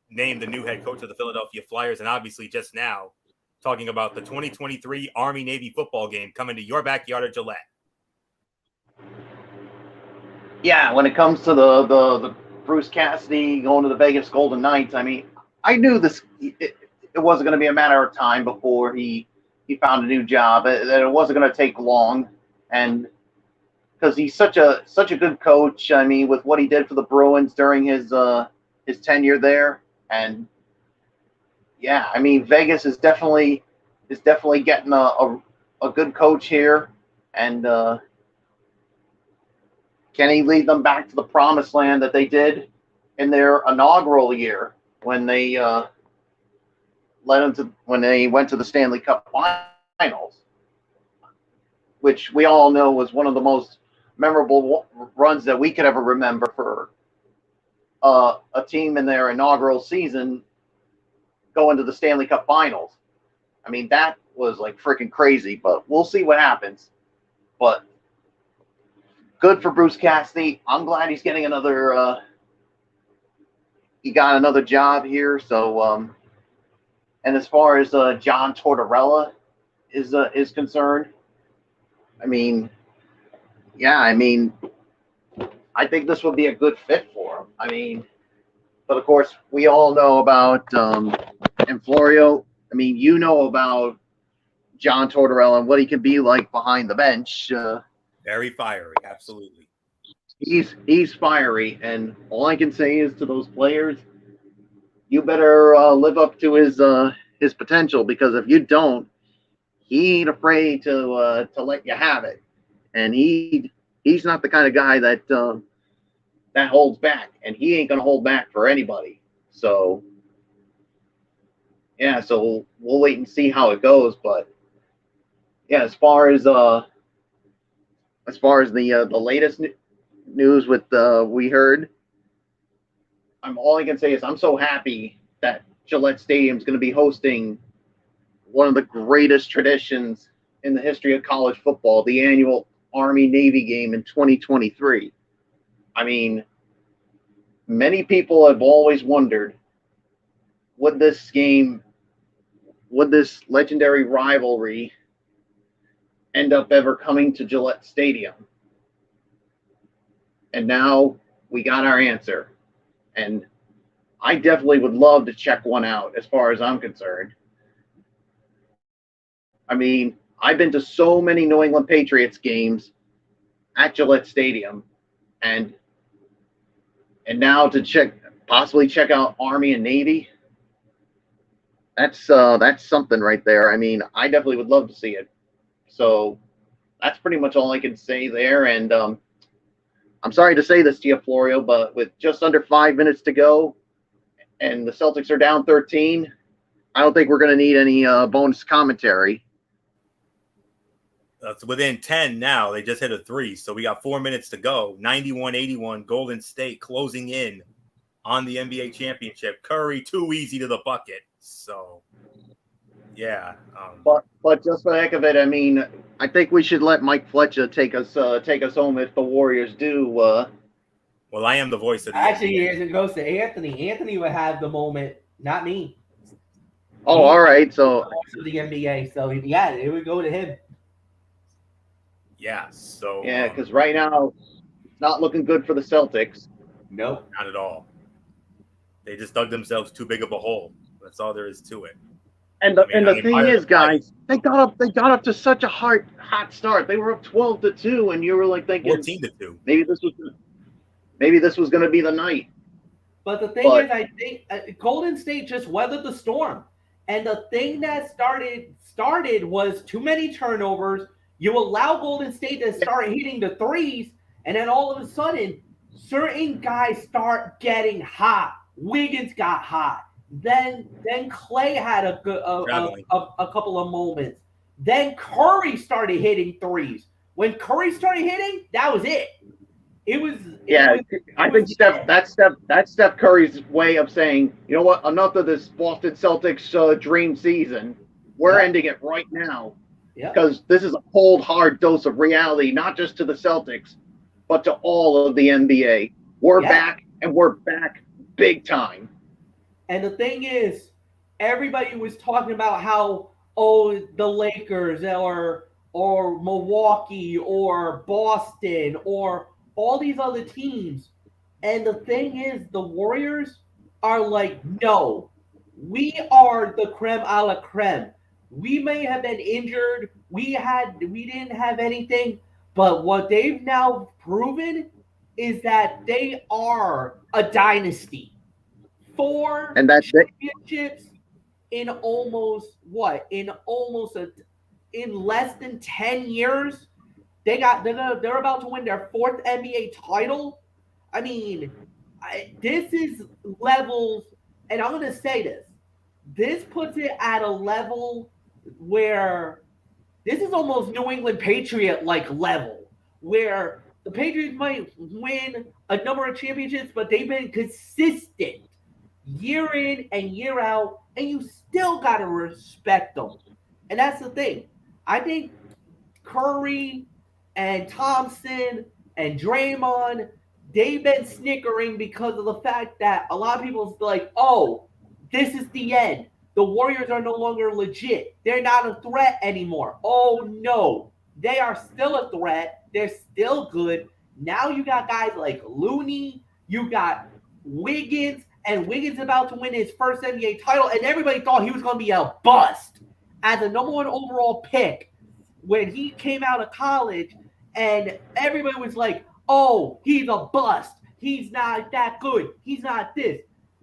named the new head coach of the Philadelphia Flyers, and obviously just now talking about the 2023 Army-Navy football game coming to your backyard at Gillette. Yeah, when it comes to the Bruce Cassidy going to the Vegas Golden Knights, I mean, I knew it wasn't going to be a matter of time before he found a new job. That it wasn't going to take long, and because he's such a good coach. I mean, with what he did for the Bruins during his tenure there, and yeah, I mean, Vegas is definitely getting a good coach here, and can he lead them back to the promised land that they did in their inaugural year when they went to the Stanley Cup Finals, which we all know was one of the most memorable runs that we could ever remember for a team in their inaugural season going to the Stanley Cup Finals. I mean, that was like freaking crazy, but we'll see what happens. But good for Bruce Cassidy. I'm glad he's getting he got another job here. So, and as far as John Tortorella is concerned, I mean, yeah, I mean, I think this would be a good fit for him. I mean, but of course, we all know about and Florio. I mean, you know about John Tortorella and what he can be like behind the bench. Very fiery, absolutely. He's fiery, and all I can say is to those players, you better live up to his potential, because if you don't, he ain't afraid to let you have it, and he's not the kind of guy that holds back, and he ain't gonna hold back for anybody. So yeah, so we'll wait and see how it goes, but yeah, as far as the latest news with we heard, all I can say is I'm so happy that Gillette Stadium is going to be hosting one of the greatest traditions in the history of college football, the annual Army-Navy game in 2023. I mean, many people have always wondered, would this legendary rivalry end up ever coming to Gillette Stadium? And now we got our answer. And I definitely would love to check one out as far as I'm concerned. I mean, I've been to so many New England Patriots games at Gillette Stadium, and now to possibly check out Army and Navy, that's something right there. I mean, I definitely would love to see it. So that's pretty much all I can say there. And I'm sorry to say this to you, Florio, but with just under 5 minutes to go, and the Celtics are down 13, I don't think we're going to need any bonus commentary. It's within 10 now. They just hit a 3, so we got 4 minutes to go. 91-81, Golden State closing in on the NBA championship. Curry too easy to the bucket. So, yeah. But just for the heck of it, I mean, I think we should let Mike Fletcher take us home if the Warriors do. Well, I am the voice of the Actually, NBA. it goes to Anthony. Anthony would have the moment, not me. Oh, all right. So the NBA. So yeah, it would go to him. Yeah. So yeah, because right now it's not looking good for the Celtics. Nope, not at all. They just dug themselves too big of a hole. That's all there is to it. And the thing is, guys, they got up to such a hot start. They were up 12-2, and you were like thinking 14-2. Maybe this was going to be the night. But the thing is, I think Golden State just weathered the storm. And the thing that started was too many turnovers. You allow Golden State to start hitting the threes, and then all of a sudden, certain guys start getting hot. Wiggins got hot. Then Clay had a couple of moments. Then Curry started hitting threes. When Curry started hitting, that was it. I think that's Steph Curry's way of saying, you know what, enough of this Boston Celtics dream season. We're ending it right now. Because this is a cold, hard dose of reality, not just to the Celtics, but to all of the NBA. We're back, and we're back big time. And the thing is, everybody was talking about how, the Lakers or Milwaukee or Boston or all these other teams. And the thing is, the Warriors are like, no, we are the creme a la creme. We may have been injured. We didn't have anything. But what they've now proven is that they are a dynasty. 4 championships in less than 10 years. They're about to win their 4th NBA title. I mean, this is levels, and I'm going to say this. This puts it at a level where this is almost New England Patriot-like level, where the Patriots might win a number of championships, but they've been consistent year in and year out, and you still got to respect them. And that's the thing. I think Curry and Thompson and Draymond, they've been snickering because of the fact that a lot of people's like, oh, this is the end. The Warriors are no longer legit. They're not a threat anymore. Oh, no. They are still a threat. They're still good. Now you got guys like Looney. You got Wiggins. And Wiggins about to win his first NBA title. And everybody thought he was going to be a bust as a number 1 overall pick when he came out of college. And everybody was like, oh, he's a bust. He's not that good. He's not this.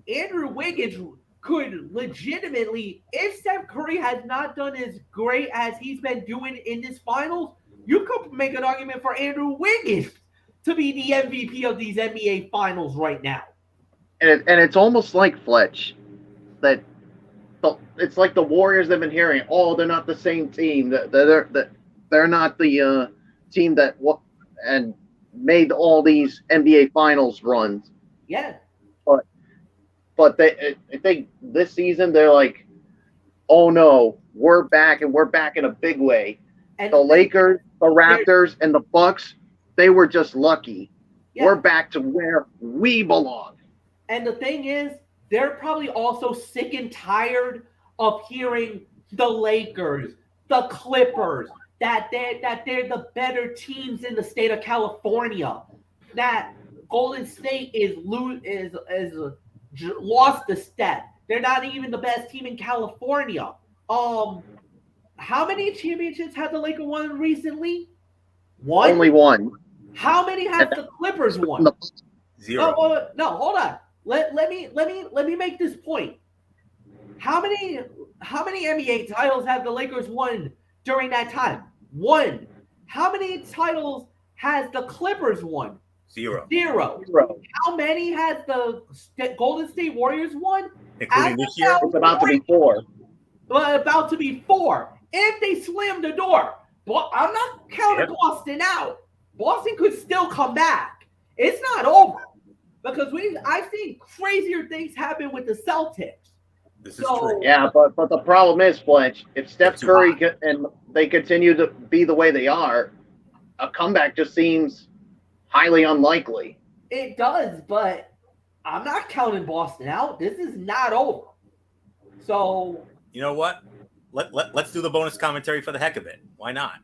Andrew Wiggins could legitimately, if Steph Curry has not done as great as he's been doing in this finals, you could make an argument for Andrew Wiggins to be the MVP of these NBA finals right now. And it's almost like, Fletch, that it's like the Warriors have been hearing, oh, they're not the same team. They're not the team that and made all these NBA finals runs. Yeah. But I think this season they're like, oh no, we're back, and we're back in a big way. And the Lakers, the Raptors, and the Bucks, they were just lucky. Yeah. We're back to where we belong. And the thing is, they're probably also sick and tired of hearing the Lakers, the Clippers, that they're the better teams in the state of California. That Golden State is lost a step. They're not even the best team in California. How many championships have the Lakers won recently? 1? Only 1. How many has the Clippers won? 0. No, hold on. Let me make this point. How many NBA titles have the Lakers won during that time? 1. How many titles has the Clippers won? Zero. How many has the Golden State Warriors won? Including this year? It's about to be 4. About to be 4. If they slam the door, but I'm not counting Boston out. Boston could still come back. It's not over because I've seen crazier things happen with the Celtics. This is true. Yeah, but the problem is, Fletch, if Steph Curry and they continue to be the way they are, a comeback just seems highly unlikely. It does, but I'm not counting Boston out. This is not over. So you know what? Let's do the bonus commentary for the heck of it. Why not?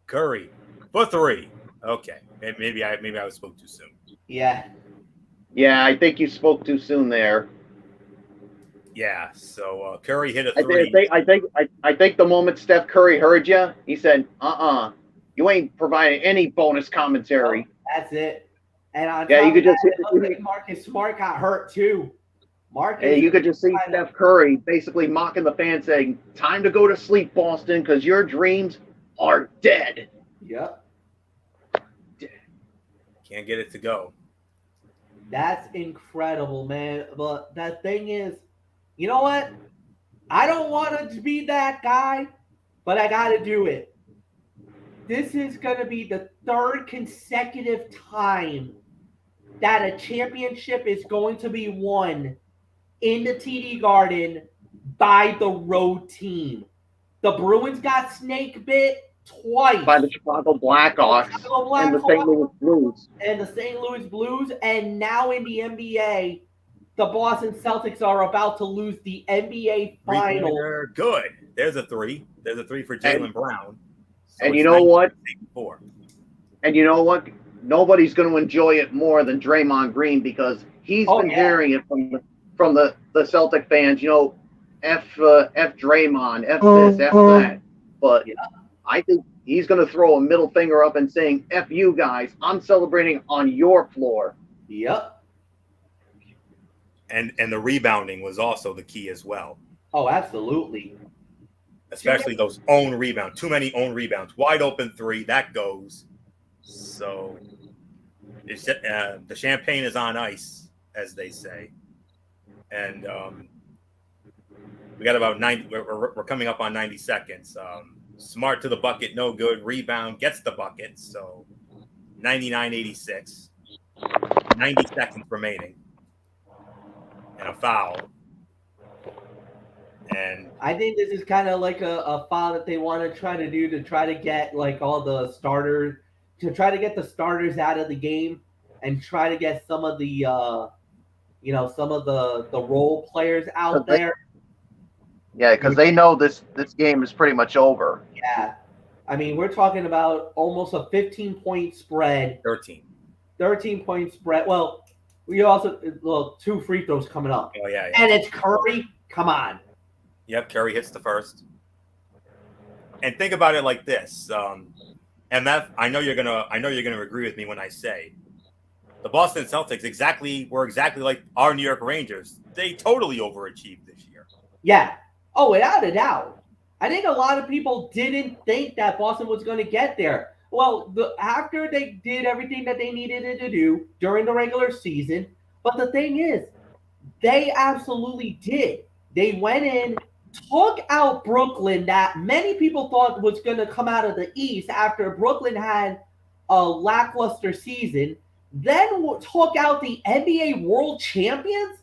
Curry for 3. Okay, maybe I spoke too soon. Yeah, I think you spoke too soon there. Yeah, so Curry hit a 3. I think the moment Steph Curry heard you, he said, you ain't providing any bonus commentary. Oh, that's it. And on you could just Marcus Smart got hurt too. You could just see Steph Curry basically mocking the fans, saying, "Time to go to sleep, Boston, because your dreams are dead." Yep. Can't get it to go. That's incredible, man. But that thing is, you know what? I don't want to be that guy, but I got to do it. This is going to be the 3rd consecutive time that a championship is going to be won in the TD Garden by the road team. The Bruins got snake bit twice. By the Chicago Blackhawks and the St. Louis Blues. And now in the NBA, the Boston Celtics are about to lose the NBA final. Good. There's a 3. There's a 3 for Jaylen Brown. So and you know what? And you know what? Nobody's going to enjoy it more than Draymond Green because he's been hearing it from the Celtic fans. You know, F Draymond, F this, F that. But I think he's going to throw a middle finger up and saying, F you guys, I'm celebrating on your floor. Yep. And the rebounding was also the key as well. Oh, absolutely. Especially those own rebounds. Too many own rebounds. Wide open 3, that goes. So the champagne is on ice, as they say. And we got about 90. We're coming up on 90 seconds. Smart to the bucket, no good. Rebound, gets the bucket. So 99-86. 90 seconds remaining. And a foul. And I think this is kind of like a foul that they want to try to do to try to get like all the starters, to try to get the starters out of the game and try to get some of the some of the role players out there. Yeah, because they know this game is pretty much over. Yeah. I mean, we're talking about almost a 15-point spread. 13-point spread. Well, we also 2 free throws coming up. Oh yeah. And it's Curry. Come on. Yep, Curry hits the first. And think about it like this. MF, I know you're gonna agree with me when I say the Boston Celtics were exactly like our New York Rangers. They totally overachieved this year. Yeah. Oh, without a doubt. I think a lot of people didn't think that Boston was going to get there. Well, after they did everything that they needed to do during the regular season, but the thing is, they absolutely did. They went in, took out Brooklyn that many people thought was going to come out of the East after Brooklyn had a lackluster season, then took out the NBA World Champions?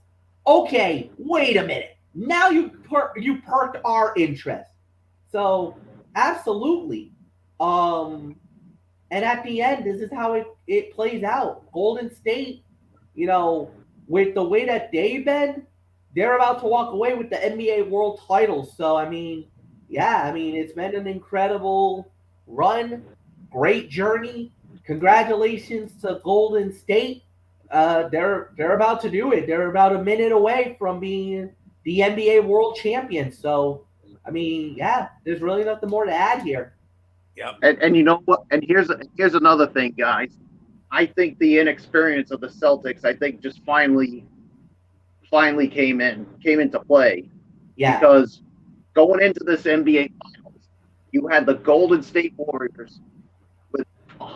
Okay, wait a minute. Now you perked our interest. So, absolutely. And at the end, this is how it plays out. Golden State, with the way that they've been, they're about to walk away with the NBA World title. So, it's been an incredible run, great journey. Congratulations to Golden State. They're about to do it. They're about a minute away from being the NBA World Champion. So, there's really nothing more to add here. Yeah. And you know what? And here's another thing, guys. I think the inexperience of the Celtics, just finally came into play. Yeah. Because going into this NBA Finals, you had the Golden State Warriors with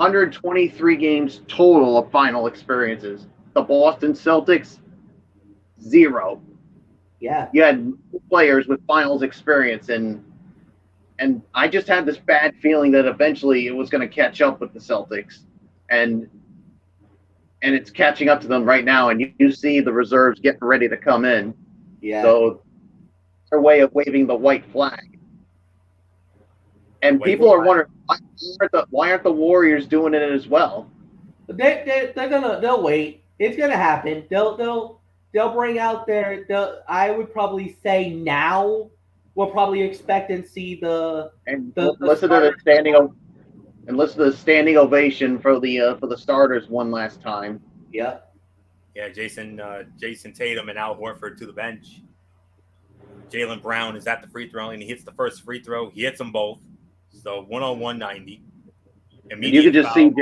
123 games total of final experiences. The Boston Celtics, 0. Yeah. You had players with finals experience, and I just had this bad feeling that eventually it was going to catch up with the Celtics, and it's catching up to them right now. And you see the reserves getting ready to come in. Yeah. So it's their way of waving the white flag. And people are wondering why aren't the Warriors doing it as well? They'll wait. It's gonna happen. They'll bring out I would probably say now we'll probably expect and see listen to the standing ovation for the starters one last time. Yep. Yeah, Jason Tatum and Al Horford to the bench. Jaylen Brown is at the free throw line. He hits the first free throw. He hits them both. So 101-90. And you can just see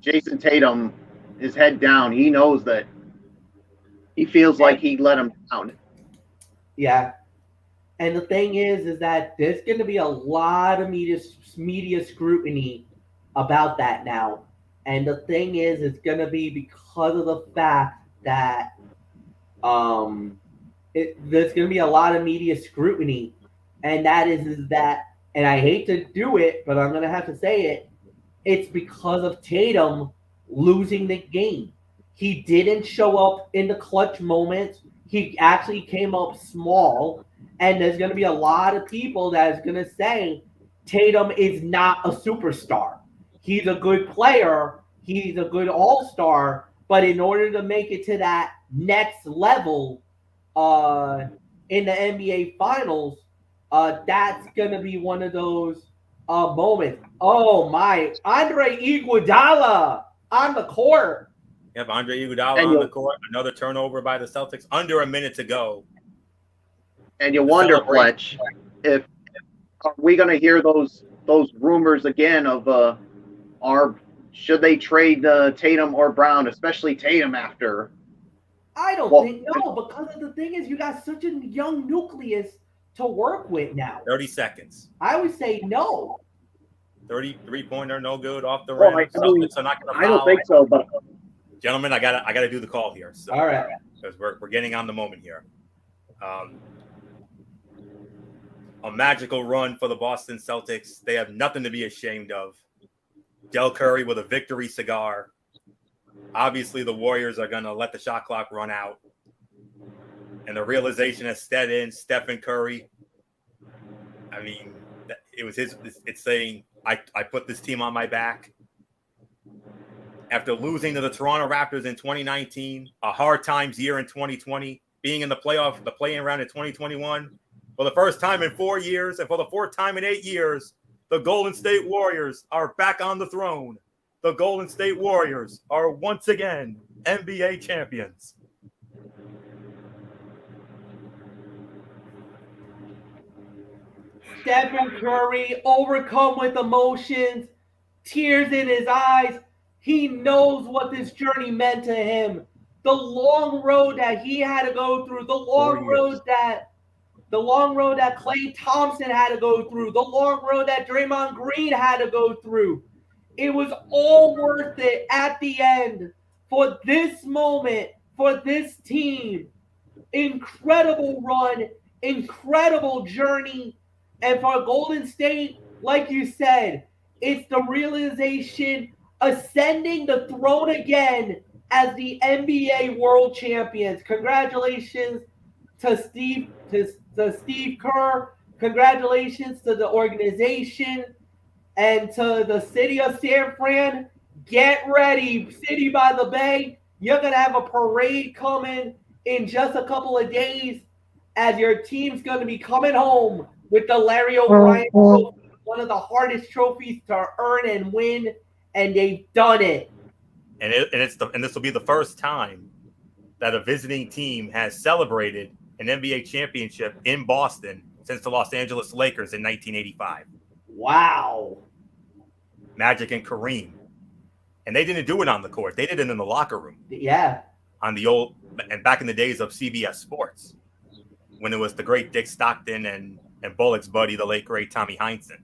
Jason Tatum, his head down. He knows that he feels like he let him down. Yeah. And the thing is that there's going to be a lot of media scrutiny about that now. And the thing is, it's going to be because of the fact that there's going to be a lot of media scrutiny. And that is that, and I hate to do it, but I'm going to have to say it, it's because of Tatum losing the game. He didn't show up in the clutch moments. He actually came up small. And there's going to be a lot of people that is going to say Tatum is not a superstar. He's a good player. He's a good all-star. But in order to make it to that next level in the NBA Finals, that's going to be one of those moments. Oh, my. Andre Iguodala on the court. You have Andre Iguodala on the court. Another turnover by the Celtics. Under a minute to go. And you wonder, Fletch, if are we going to hear those rumors again of should they trade Tatum or Brown, especially Tatum after? I don't think no, because the thing is, you got such a young nucleus to work with now. 30 seconds. I would say no. 33-pointer, no good off the rim. Celtics are not going to foul. I don't think so, but gentlemen, I gotta do the call here. So, all right, because we're getting on the moment here. A magical run for the Boston Celtics. They have nothing to be ashamed of. Del Curry with a victory cigar. Obviously, the Warriors are going to let the shot clock run out. And the realization has set in. Stephen Curry. I mean, it's saying, I put this team on my back. After losing to the Toronto Raptors in 2019, a hard times year in 2020, being in the play-in round in 2021, for the first time in 4 years, and for the fourth time in 8 years, the Golden State Warriors are back on the throne. The Golden State Warriors are once again NBA champions. Stephen Curry, overcome with emotions, tears in his eyes. He knows what this journey meant to him. The long road that he had to go through, the long road that Klay Thompson had to go through, the long road that Draymond Green had to go through. It was all worth it at the end for this moment, for this team. Incredible run, incredible journey. And for Golden State, like you said, it's the realization ascending the throne again as the NBA World Champions. Congratulations to Steve Kerr. Congratulations to the organization and to the city of San Fran. Get ready, City by the Bay. You're going to have a parade coming in just a couple of days as your team's going to be coming home with the Larry O'Brien Trophy, one of the hardest trophies to earn and win, and they've done it. And this will be the first time that a visiting team has celebrated an NBA championship in Boston since the Los Angeles Lakers in 1985. Wow. Magic and Kareem. And they didn't do it on the court. They did it in the locker room. Yeah. On the old, and back in the days of CBS Sports, when it was the great Dick Stockton and Bullock's buddy, the late great Tommy Heinsohn.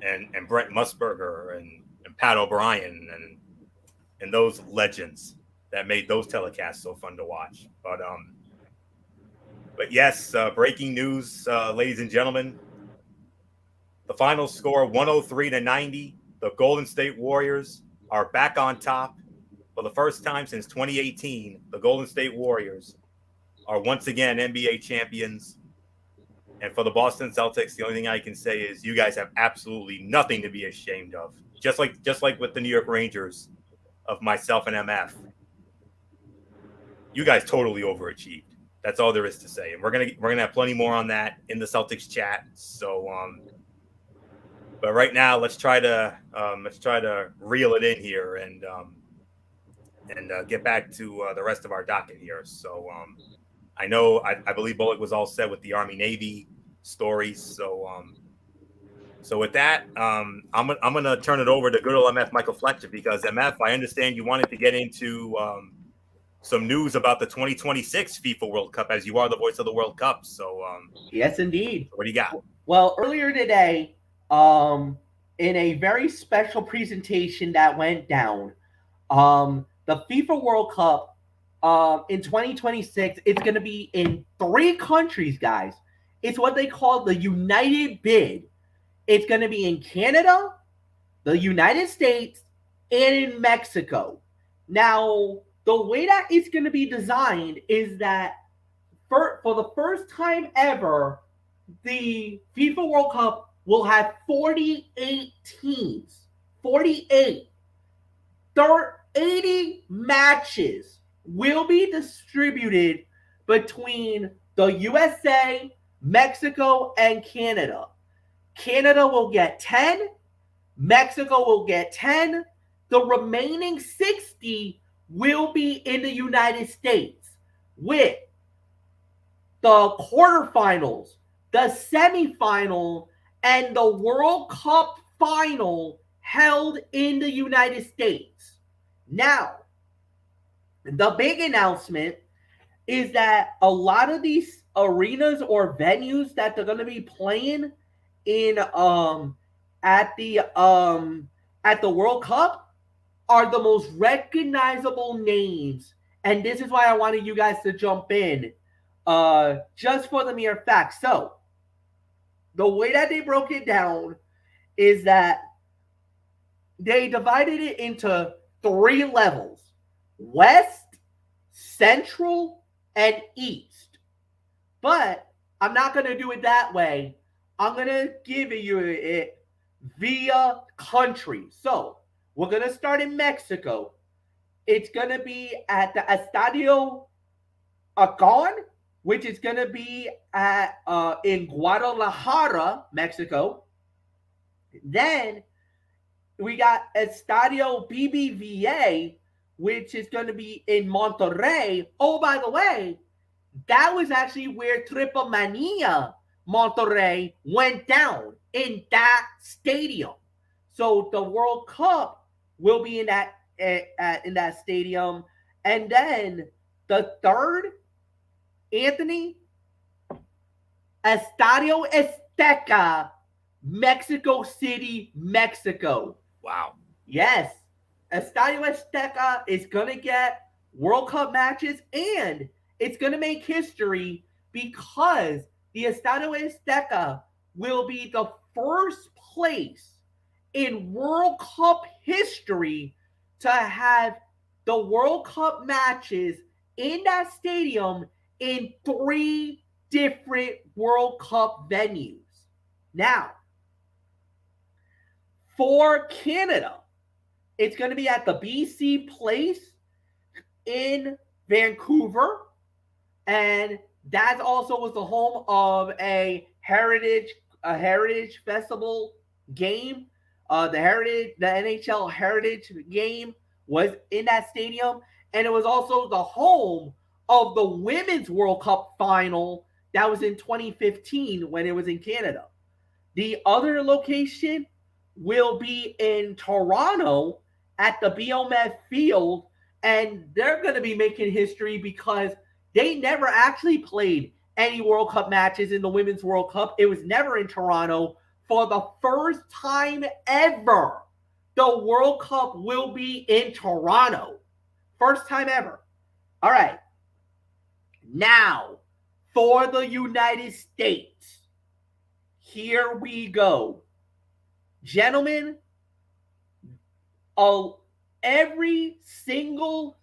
and Brent Musburger and Pat O'Brien and those legends that made those telecasts so fun to watch. But yes, breaking news, ladies and gentlemen. The final score 103-90. The Golden State Warriors are back on top. For the first time since 2018, the Golden State Warriors are once again NBA champions. And for the Boston Celtics, the only thing I can say is you guys have absolutely nothing to be ashamed of. Just like with the New York Rangers of myself and MF. You guys totally overachieved. That's all there is to say. And we're gonna have plenty more on that in the Celtics chat. So but right now let's try to reel it in here and get back to the rest of our docket here. So I believe Bullock was all set with the Army Navy stories. So with that, I'm gonna turn it over to good old MF Michael Fletcher, because MF, I understand you wanted to get into some news about the 2026 FIFA World Cup, as you are the voice of the World Cup. So yes, indeed. What do you got? Well, earlier today, in a very special presentation that went down, the FIFA World Cup in 2026, it's going to be in 3 countries, guys. It's what they call the United Bid. It's going to be in Canada, the United States, and in Mexico. Now, the way that it's going to be designed is that for the first time ever, the FIFA World Cup will have 48 teams. 48. 80 matches will be distributed between the USA, Mexico, and Canada. Canada will get 10. Mexico will get 10. The remaining 60 will be in the United States, with the quarterfinals, the semifinal, and the World Cup final held in the United States. Now, the big announcement is that a lot of these arenas or venues that they're going to be playing in at the World Cup are the most recognizable names. And this is why I wanted you guys to jump in, just for the mere fact. So, the way that they broke it down is that they divided it into 3 levels: West, Central, and East. But I'm not going to do it that way. I'm going to give you it via country. So, we're going to start in Mexico. It's going to be at the Estadio Akron, which is going to be at in Guadalajara, Mexico. Then we got Estadio BBVA, which is going to be in Monterrey. Oh, by the way, that was actually where Tripomania Monterrey went down, in that stadium. So the World Cup will be in that stadium. And then the third, Anthony, Estadio Azteca, Mexico City, Mexico. Wow. Yes. Estadio Azteca is going to get World Cup matches, and it's going to make history because the Estadio Azteca will be the first place in World Cup history to have the World Cup matches in that stadium in 3 different World Cup venues. Now, for Canada, it's going to be at the BC Place in Vancouver, and that also was the home of a Heritage Festival game. The NHL Heritage game was in that stadium, and it was also the home of the Women's World Cup final that was in 2015 when it was in Canada. The other location will be in Toronto at the BMF Field, and they're going to be making history because they never actually played any World Cup matches in the Women's World Cup. It was never in Toronto for the first time ever, the World Cup will be in Toronto. First time ever. All right. Now, for the United States, here we go. Gentlemen, every single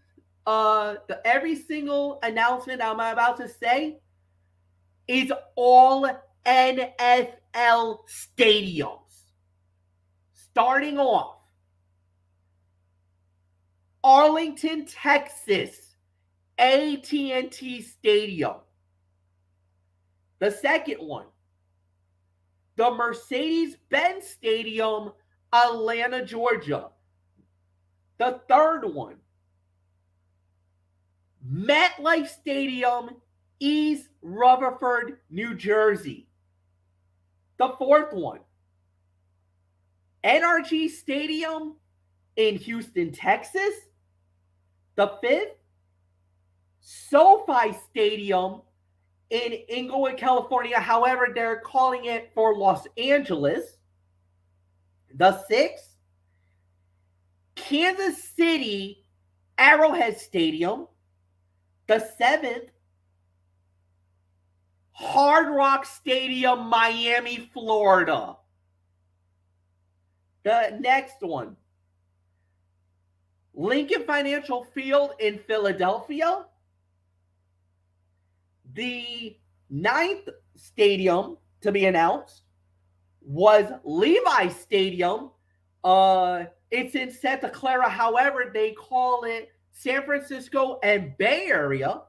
announcement I'm about to say is all NFL stadiums. Starting off, Arlington, Texas, AT&T Stadium. The second one, the Mercedes-Benz Stadium, Atlanta, Georgia. The third one, MetLife Stadium, East Rutherford, New Jersey. The fourth one, NRG Stadium in Houston, Texas. The fifth, SoFi Stadium in Inglewood, California. However, they're calling it for Los Angeles. The sixth, Kansas City Arrowhead Stadium. The seventh, Hard Rock Stadium, Miami, Florida. The next one, Lincoln Financial Field in Philadelphia. The ninth stadium to be announced was Levi Stadium. It's in Santa Clara. However, they call it San Francisco and Bay Area.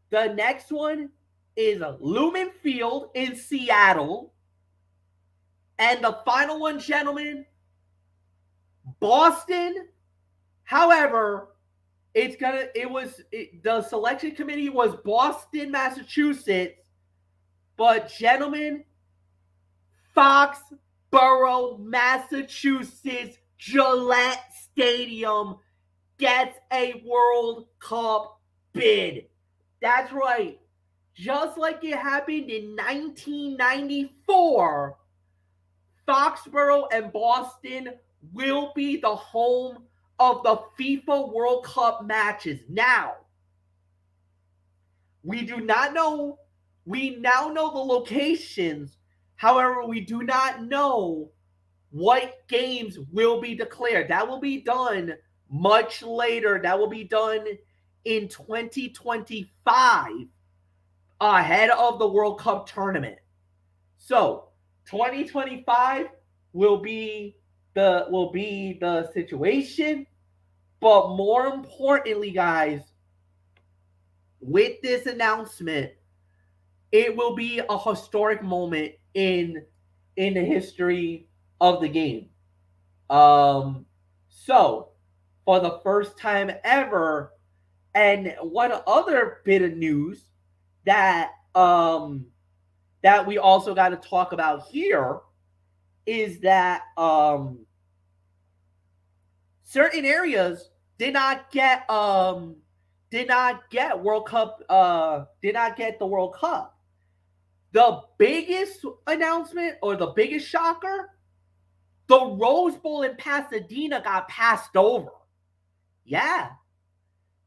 The next one is Lumen Field in Seattle. And the final one, gentlemen, Boston. However, the selection committee was Boston, Massachusetts. But gentlemen, Foxborough, Massachusetts, Gillette Stadium gets a World Cup bid. That's right. Just like it happened in 1994, Foxborough and Boston will be the home of the FIFA World Cup matches. Now, we do not know. We now know the locations. However, we do not know what games will be declared. That will be done much later. That will be done in 2025 ahead of the World Cup tournament. So, 2025 will be the situation, but more importantly, guys, with this announcement, it will be a historic moment in the history of the game. So, for the first time ever, and one other bit of news that we also got to talk about here is that certain areas did not get World Cup, did not get the World Cup. The biggest announcement or the biggest shocker, the Rose Bowl in Pasadena got passed over. Yeah.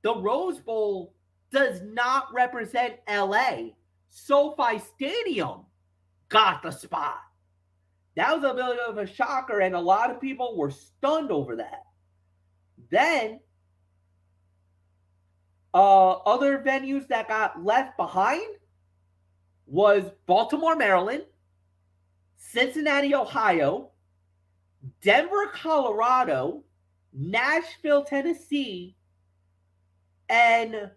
The Rose Bowl does not represent LA. SoFi Stadium got the spot. That was a bit of a shocker, and a lot of people were stunned over that. Then, other venues that got left behind was Baltimore, Maryland, Cincinnati, Ohio, Denver, Colorado, Nashville, Tennessee, and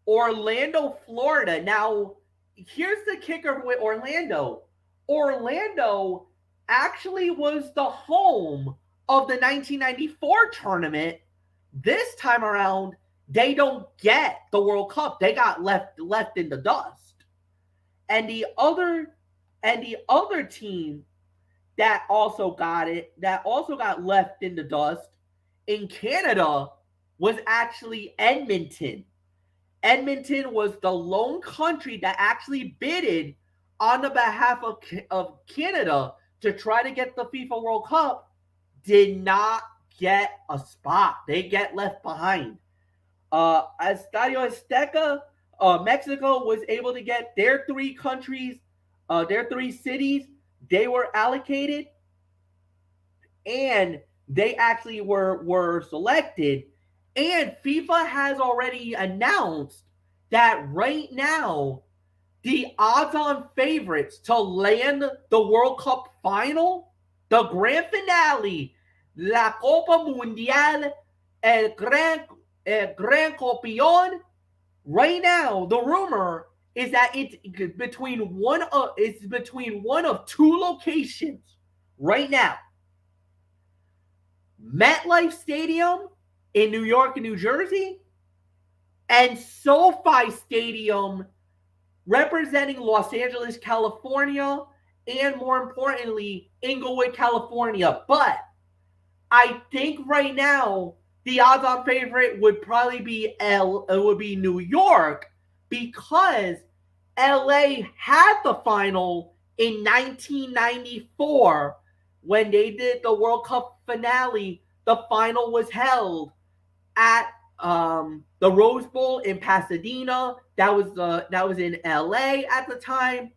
Orlando, Florida. Now, here's the kicker with Orlando. Orlando actually was the home of the 1994 tournament. This time around, they don't get the World Cup. They got left in the dust. And the other team that also got left in the dust in Canada was actually Edmonton. Edmonton was the lone country that actually bidded on the behalf of Canada to try to get the FIFA World Cup did not get a spot. They get left behind. Estadio Azteca, Mexico was able to get their 3 countries, their 3 cities. They were allocated, and they actually were selected. And FIFA has already announced that right now, the odds-on favorites to land the World Cup final, the grand finale, La Copa Mundial, el Gran Copion, right now, the rumor is that it's between one of 2 locations right now. MetLife Stadium in New York and New Jersey, and SoFi Stadium representing Los Angeles, California, and more importantly, Inglewood, California. But I think right now the odds-on favorite would probably be New York, because LA had the final in 1994 when they did the World Cup finale. The final was held at the Rose Bowl in Pasadena. That was in LA at the time.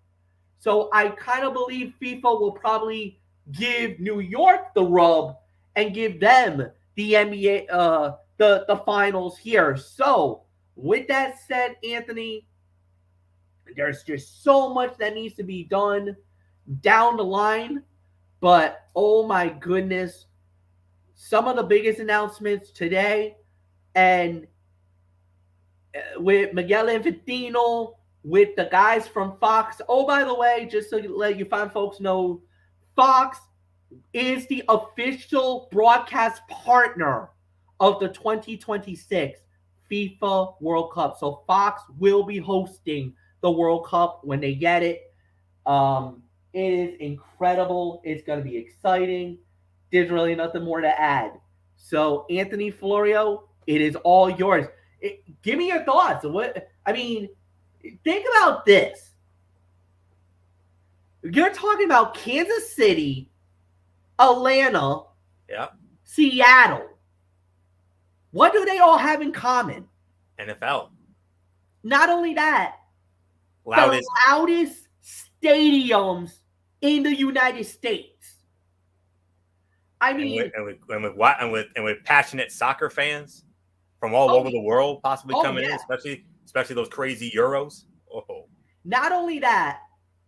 So I kind of believe FIFA will probably give New York the rub and give them the NBA the finals here. So with that said, Anthony, there's just so much that needs to be done down the line. But oh my goodness, some of the biggest announcements today, and with Miguel Infantino, with the guys from Fox. Oh, by the way, just so you let you fine folks know, Fox is the official broadcast partner of the 2026 FIFA World Cup. So Fox will be hosting the World Cup when they get it. It is incredible. It's going to be exciting. There's really nothing more to add. So Anthony Florio, it is all yours. Give me your thoughts. Think about this. You're talking about Kansas City, Atlanta, Seattle. What do they all have in common? NFL. Not only that, loudest the loudest stadiums in the United States. I mean, and with passionate soccer fans from all over the world possibly coming in, especially those crazy Euros. Oh. Not only that,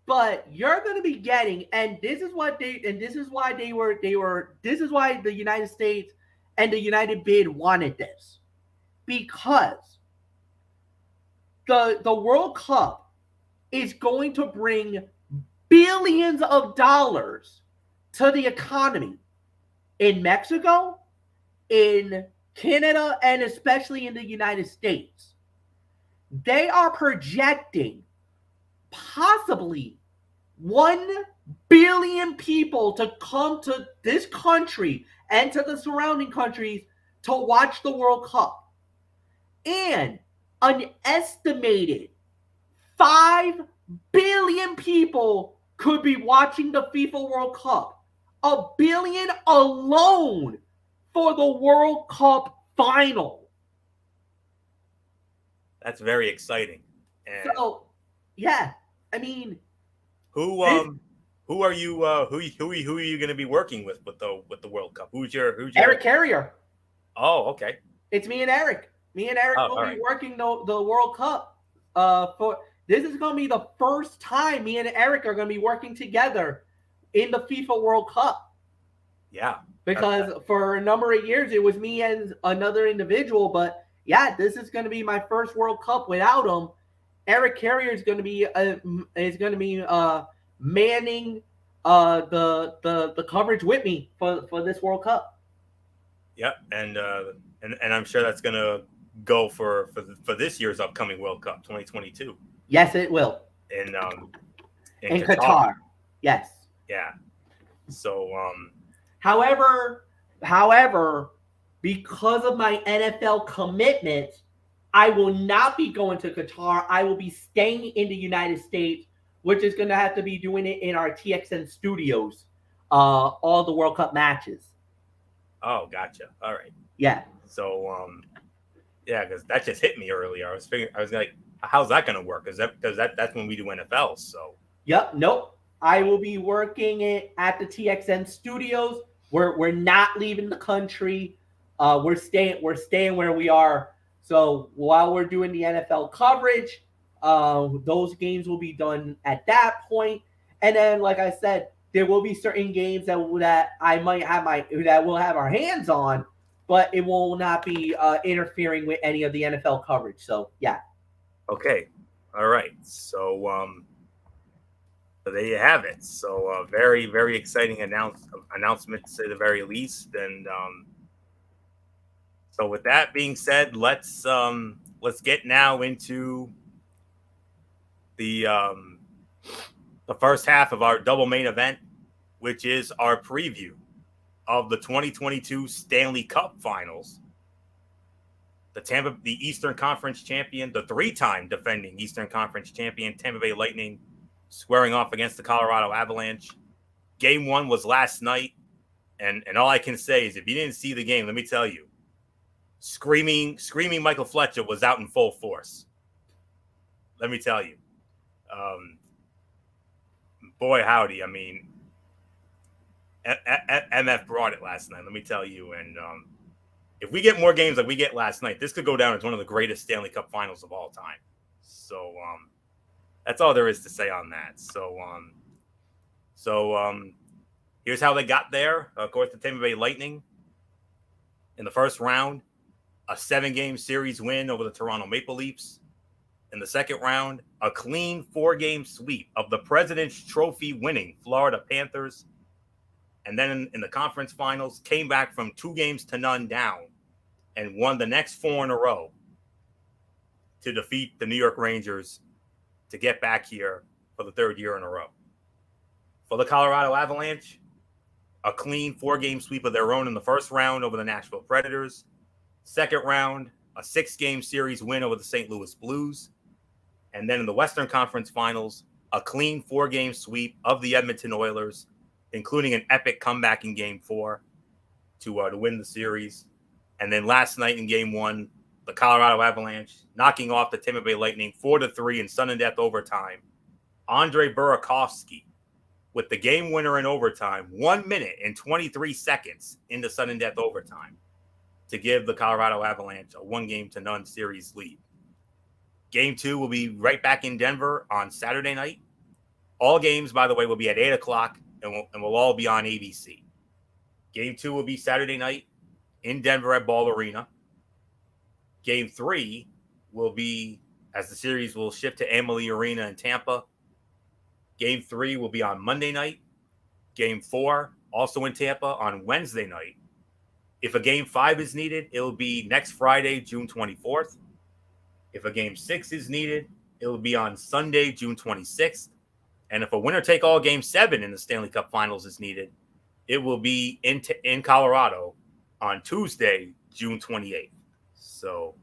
but you're going to be getting, this is why the United States and the United Bid wanted this, because the World Cup is going to bring billions of dollars to the economy in Mexico, in Canada, and especially in the United States. They are projecting possibly 1 billion people to come to this country and to the surrounding countries to watch the World Cup. And an estimated 5 billion people could be watching the FIFA World Cup. 1 billion alone for the World Cup final. That's very exciting. And so, yeah, I mean, who are you going to be working with the World Cup? Who's your Eric Carrier? Oh, okay. It's me and Eric. Me and Eric will be working the World Cup. This is going to be the first time me and Eric are going to be working together in the FIFA World Cup. Yeah. Because for a number of years it was me and another individual, but yeah, this is going to be my first World Cup without him. Eric Carrier is going to be manning the coverage with me for this World Cup. Yep, and I'm sure that's going to go for this year's upcoming World Cup 2022. Yes, it will. In Qatar. Yes. Yeah. So However, because of my NFL commitment, I will not be going to Qatar. I will be staying in the United States we're just going to have to be doing it in our TXN studios, all the World Cup matches. Oh, gotcha. All right. Yeah. So, yeah, because that just hit me earlier. I was like, how's that going to work? Because that's when we do NFL. So. Yep. Nope. I will be working it at the TXN studios. We're not leaving the country. We're staying where we are. So while we're doing the NFL coverage, those games will be done at that point. And then, like I said, there will be certain games that I might have that we'll have our hands on, but it will not be interfering with any of the NFL coverage. So yeah. Okay. All right. So there you have it. So very, very exciting announcement to say the very least. And so with that being said, let's get now into the first half of our double main event, which is our preview of the 2022 Stanley Cup Finals. The Eastern Conference champion, the 3-time defending Eastern Conference champion, Tampa Bay Lightning, squaring off against the Colorado Avalanche. Game 1 was last night, and all I can say is if you didn't see the game, let me tell you, screaming Michael Fletcher was out in full force. Let me tell you. Boy, howdy. I mean, MF brought it last night, let me tell you. And if we get more games like we get last night, this could go down as one of the greatest Stanley Cup finals of all time. So that's all there is to say on that. So here's how they got there. Of course, the Tampa Bay Lightning in the first round, a 7-game series win over the Toronto Maple Leafs. In the second round, a clean 4-game sweep of the President's Trophy winning Florida Panthers. And then in the conference finals, came back from 2-0 down and won the next 4 in a row to defeat the New York Rangers to get back here for the 3rd year in a row. For the Colorado Avalanche, a clean 4-game sweep of their own in the first round over the Nashville Predators. Second round, a 6-game series win over the St. Louis Blues. And then in the Western Conference Finals, a clean 4-game sweep of the Edmonton Oilers, including an epic comeback in Game 4 to win the series. And then last night in Game 1, the Colorado Avalanche knocking off the Tampa Bay Lightning 4-3 in sudden death overtime. Andrei Burakovsky with the game winner in overtime, 1 minute and 23 seconds into sudden death overtime to give the Colorado Avalanche a 1-0 series lead. Game 2 will be right back in Denver on Saturday night. All games, by the way, will be at 8 o'clock and will all be on ABC. Game 2 will be Saturday night in Denver at Ball Arena. Game 3 will be, as the series will shift to Amalie Arena in Tampa. Game 3 will be on Monday night. Game 4, also in Tampa, on Wednesday night. If a Game 5 is needed, it will be next Friday, June 24th. If a Game 6 is needed, it will be on Sunday, June 26th. And if a winner-take-all Game 7 in the Stanley Cup Finals is needed, it will be in Colorado on Tuesday, June 28th. So,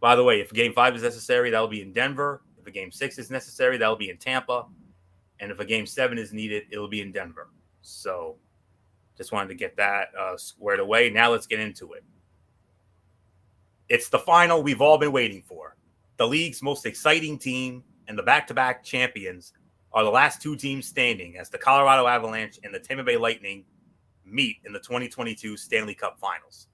by the way, if Game 5 is necessary, that will be in Denver. If a Game 6 is necessary, that will be in Tampa. And if a Game 7 is needed, it will be in Denver. So, just wanted to get that squared away. Now let's get into it. It's the final we've all been waiting for. The league's most exciting team and the back-to-back champions are the last 2 teams standing as the Colorado Avalanche and the Tampa Bay Lightning meet in the 2022 Stanley Cup Finals.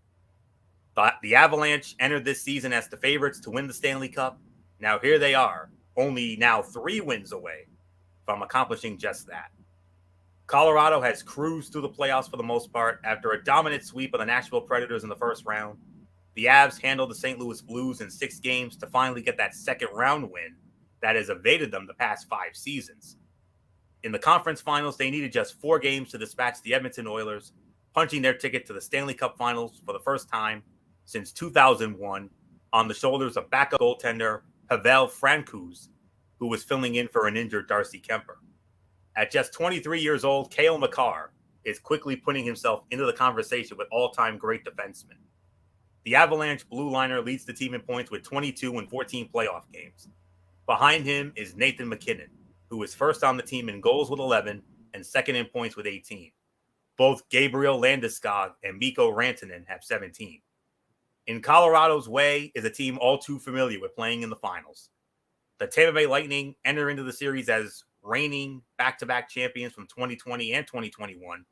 The Avalanche entered this season as the favorites to win the Stanley Cup. Now here they are, only now 3 wins away from accomplishing just that. Colorado has cruised through the playoffs for the most part after a dominant sweep of the Nashville Predators in the first round. The Avs handled the St. Louis Blues in 6 games to finally get that second round win that has evaded them the past 5 seasons. In the conference finals, they needed just 4 games to dispatch the Edmonton Oilers, punching their ticket to the Stanley Cup Finals for the first time since 2001 on the shoulders of backup goaltender Pavel Francouz, who was filling in for an injured Darcy Kemper. At just 23 years old, Cale Makar is quickly putting himself into the conversation with all-time great defensemen. The Avalanche blue liner leads the team in points with 22 and 14 playoff games. Behind him is Nathan MacKinnon, who is first on the team in goals with 11 and second in points with 18. Both Gabriel Landeskog and Mikko Rantanen have 17. In Colorado's way is a team all too familiar with playing in the finals. The Tampa Bay Lightning enter into the series as reigning back-to-back champions from 2020 and 2021,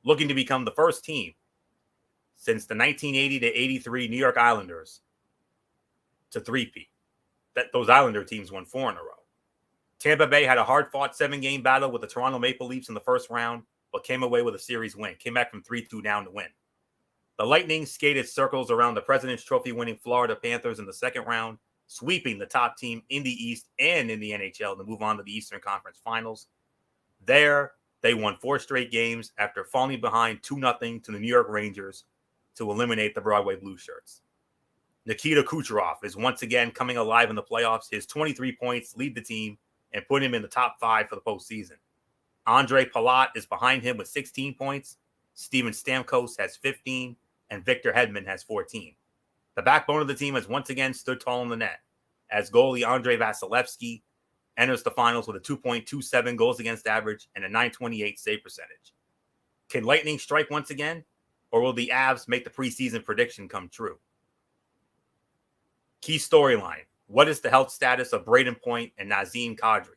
looking to become the first team since the 1980 to 83 New York Islanders to three-peat. Those Islander teams won 4 in a row. Tampa Bay had a hard-fought 7-game battle with the Toronto Maple Leafs in the first round, but came away with a series win. Came back from 3-2 down to win. The Lightning skated circles around the President's Trophy winning Florida Panthers in the second round, sweeping the top team in the East and in the NHL to move on to the Eastern Conference Finals. There, they won 4 straight games after falling behind 2-0 to the New York Rangers to eliminate the Broadway Blue Shirts. Nikita Kucherov is once again coming alive in the playoffs. His 23 points lead the team and put him in the top 5 for the postseason. Andre Palat is behind him with 16 points. Steven Stamkos has 15, and Victor Hedman has 14. The backbone of the team has once again stood tall in the net, as goalie Andrei Vasilevsky enters the finals with a 2.27 goals against average and a .928 save percentage. Can Lightning strike once again, or will the Avs make the preseason prediction come true? Key storyline: what is the health status of Braden Point and Nazem Kadri?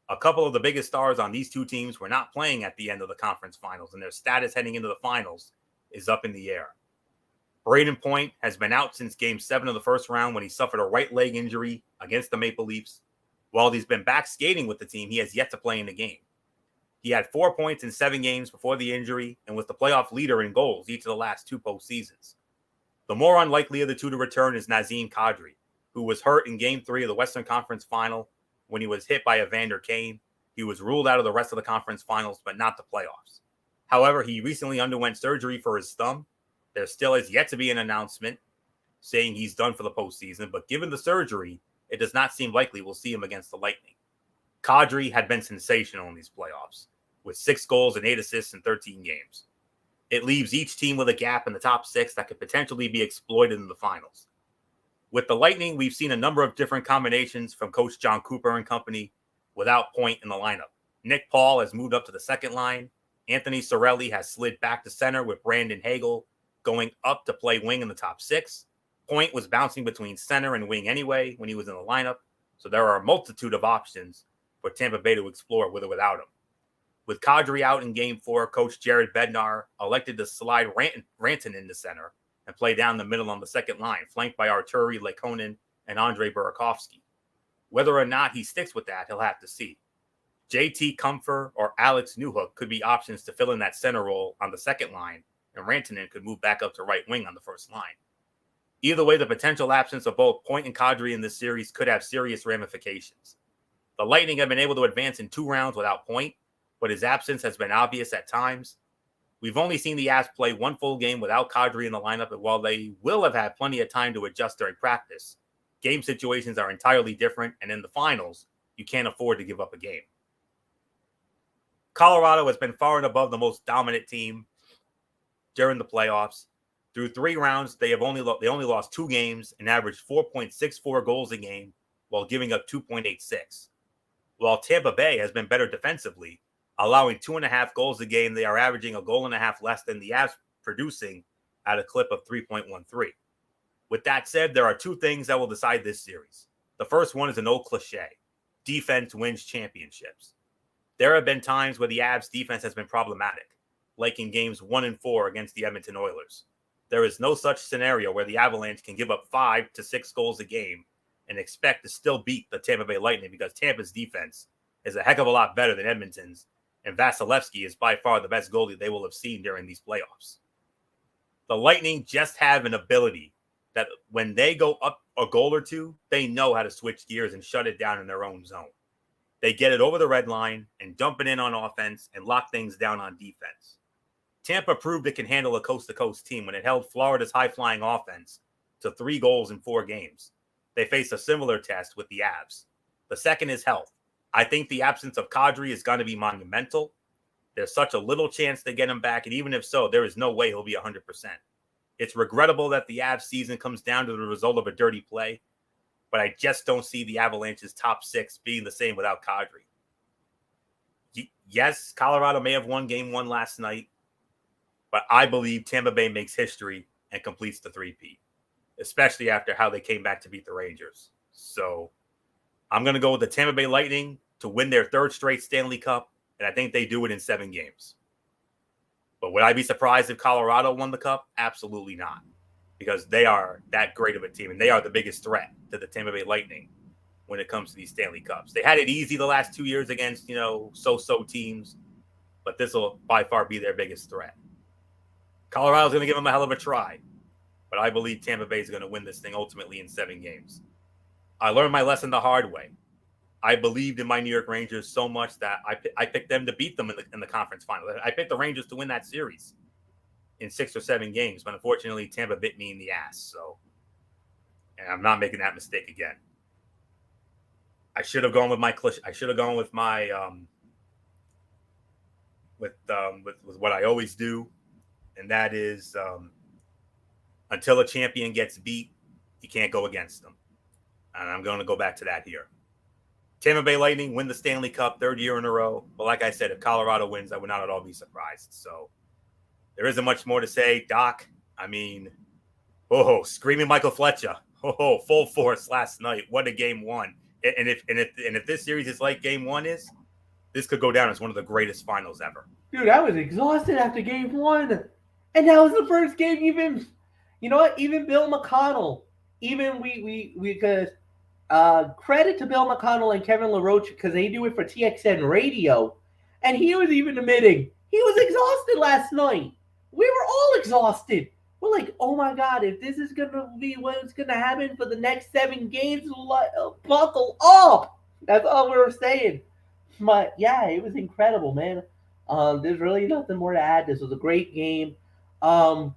A couple of the biggest stars on these two teams were not playing at the end of the conference finals, and their status heading into the finals is up in the air. Braden Point has been out since Game 7 of the first round when he suffered a right leg injury against the Maple Leafs. While he's been back skating with the team, he has yet to play in the game. He had 4 points in 7 games before the injury and was the playoff leader in goals each of the last 2 postseasons. The more unlikely of the two to return is Nazem Kadri, who was hurt in Game 3 of the Western Conference Final when he was hit by Evander Kane. He was ruled out of the rest of the conference finals, but not the playoffs. However, he recently underwent surgery for his thumb. There still is yet to be an announcement saying he's done for the postseason, but given the surgery, it does not seem likely we'll see him against the Lightning. Kadri had been sensational in these playoffs, with 6 goals and 8 assists in 13 games. It leaves each team with a gap in the top 6 that could potentially be exploited in the finals. With the Lightning, we've seen a number of different combinations from Coach John Cooper and company without Point in the lineup. Nick Paul has moved up to the second line. Anthony Cirelli has slid back to center with Brandon Hagel going up to play wing in the top 6. Point was bouncing between center and wing anyway when he was in the lineup, so there are a multitude of options for Tampa Bay to explore with or without him. With Kadri out in Game 4, Coach Jared Bednar elected to slide Rantanen into center and play down the middle on the second line, flanked by Arturi Lekonen and Andrei Burakovsky. Whether or not he sticks with that, he'll have to see. JT Comfer or Alex Newhook could be options to fill in that center role on the second line, and Rantanen could move back up to right wing on the first line. Either way, the potential absence of both Point and Kadri in this series could have serious ramifications. The Lightning have been able to advance in 2 rounds without Point, but his absence has been obvious at times. We've only seen the Avs play 1 full game without Kadri in the lineup, and while they will have had plenty of time to adjust during practice, game situations are entirely different, and in the finals, you can't afford to give up a game. Colorado has been far and above the most dominant team during the playoffs. Through 3 rounds, they only lost 2 games and averaged 4.64 goals a game while giving up 2.86. While Tampa Bay has been better defensively, allowing 2.5 goals a game, they are averaging a goal and a half less than the Avs, producing at a clip of 3.13. With that said, there are 2 things that will decide this series. The first one is an old cliche: defense wins championships. There have been times where the Avs defense has been problematic, like in games 1 and 4 against the Edmonton Oilers. There is no such scenario where the Avalanche can give up 5 to 6 goals a game and expect to still beat the Tampa Bay Lightning, because Tampa's defense is a heck of a lot better than Edmonton's, and Vasilevsky is by far the best goalie they will have seen during these playoffs. The Lightning just have an ability that when they go up a goal or 2, they know how to switch gears and shut it down in their own zone. They get it over the red line and dump it in on offense and lock things down on defense. Tampa proved it can handle a coast-to-coast team when it held Florida's high-flying offense to 3 goals in 4 games. They faced a similar test with the Avs. The second is health. I think the absence of Kadri is going to be monumental. There's such a little chance to get him back, and even if so, there is no way he'll be 100%. It's regrettable that the Avs season comes down to the result of a dirty play, but I just don't see the Avalanche's top 6 being the same without Kadri. yes, Colorado may have won game 1 last night, but I believe Tampa Bay makes history and completes the three-peat, especially after how they came back to beat the Rangers. So I'm going to go with the Tampa Bay Lightning to win their 3rd straight Stanley Cup, and I think they do it in 7 games. But would I be surprised if Colorado won the Cup? Absolutely not, because they are that great of a team, and they are the biggest threat to the Tampa Bay Lightning when it comes to these Stanley Cups. They had it easy the last 2 years against, so-so teams, but this will by far be their biggest threat. Colorado's going to give them a hell of a try, but I believe Tampa Bay is going to win this thing ultimately in 7 games. I learned my lesson the hard way. I believed in my New York Rangers so much that I picked them to beat them in the conference final. I picked the Rangers to win that series in 6 or 7 games, but unfortunately Tampa bit me in the ass. And I'm not making that mistake again. I should have gone with my with what I always do, and that is until a champion gets beat, you can't go against them. And I'm going to go back to that here. Tampa Bay Lightning win the Stanley Cup 3rd year in a row. But like I said, if Colorado wins, I would not at all be surprised. So there isn't much more to say. Doc, screaming Michael Fletcher. Full force last night. What a game 1. And if this series is like game 1 is, this could go down as one of the greatest finals ever. Dude, I was exhausted after game 1. And that was the first game even, you know what? Even Bill McConnell, because credit to Bill McConnell and Kevin LaRoche because they do it for TXN Radio. And he was even admitting he was exhausted last night. We were all exhausted. We're like, oh my God, if this is going to be what's going to happen for the next 7 games, buckle up. That's all we were saying. But yeah, it was incredible, man. There's really nothing more to add. This was a great game. I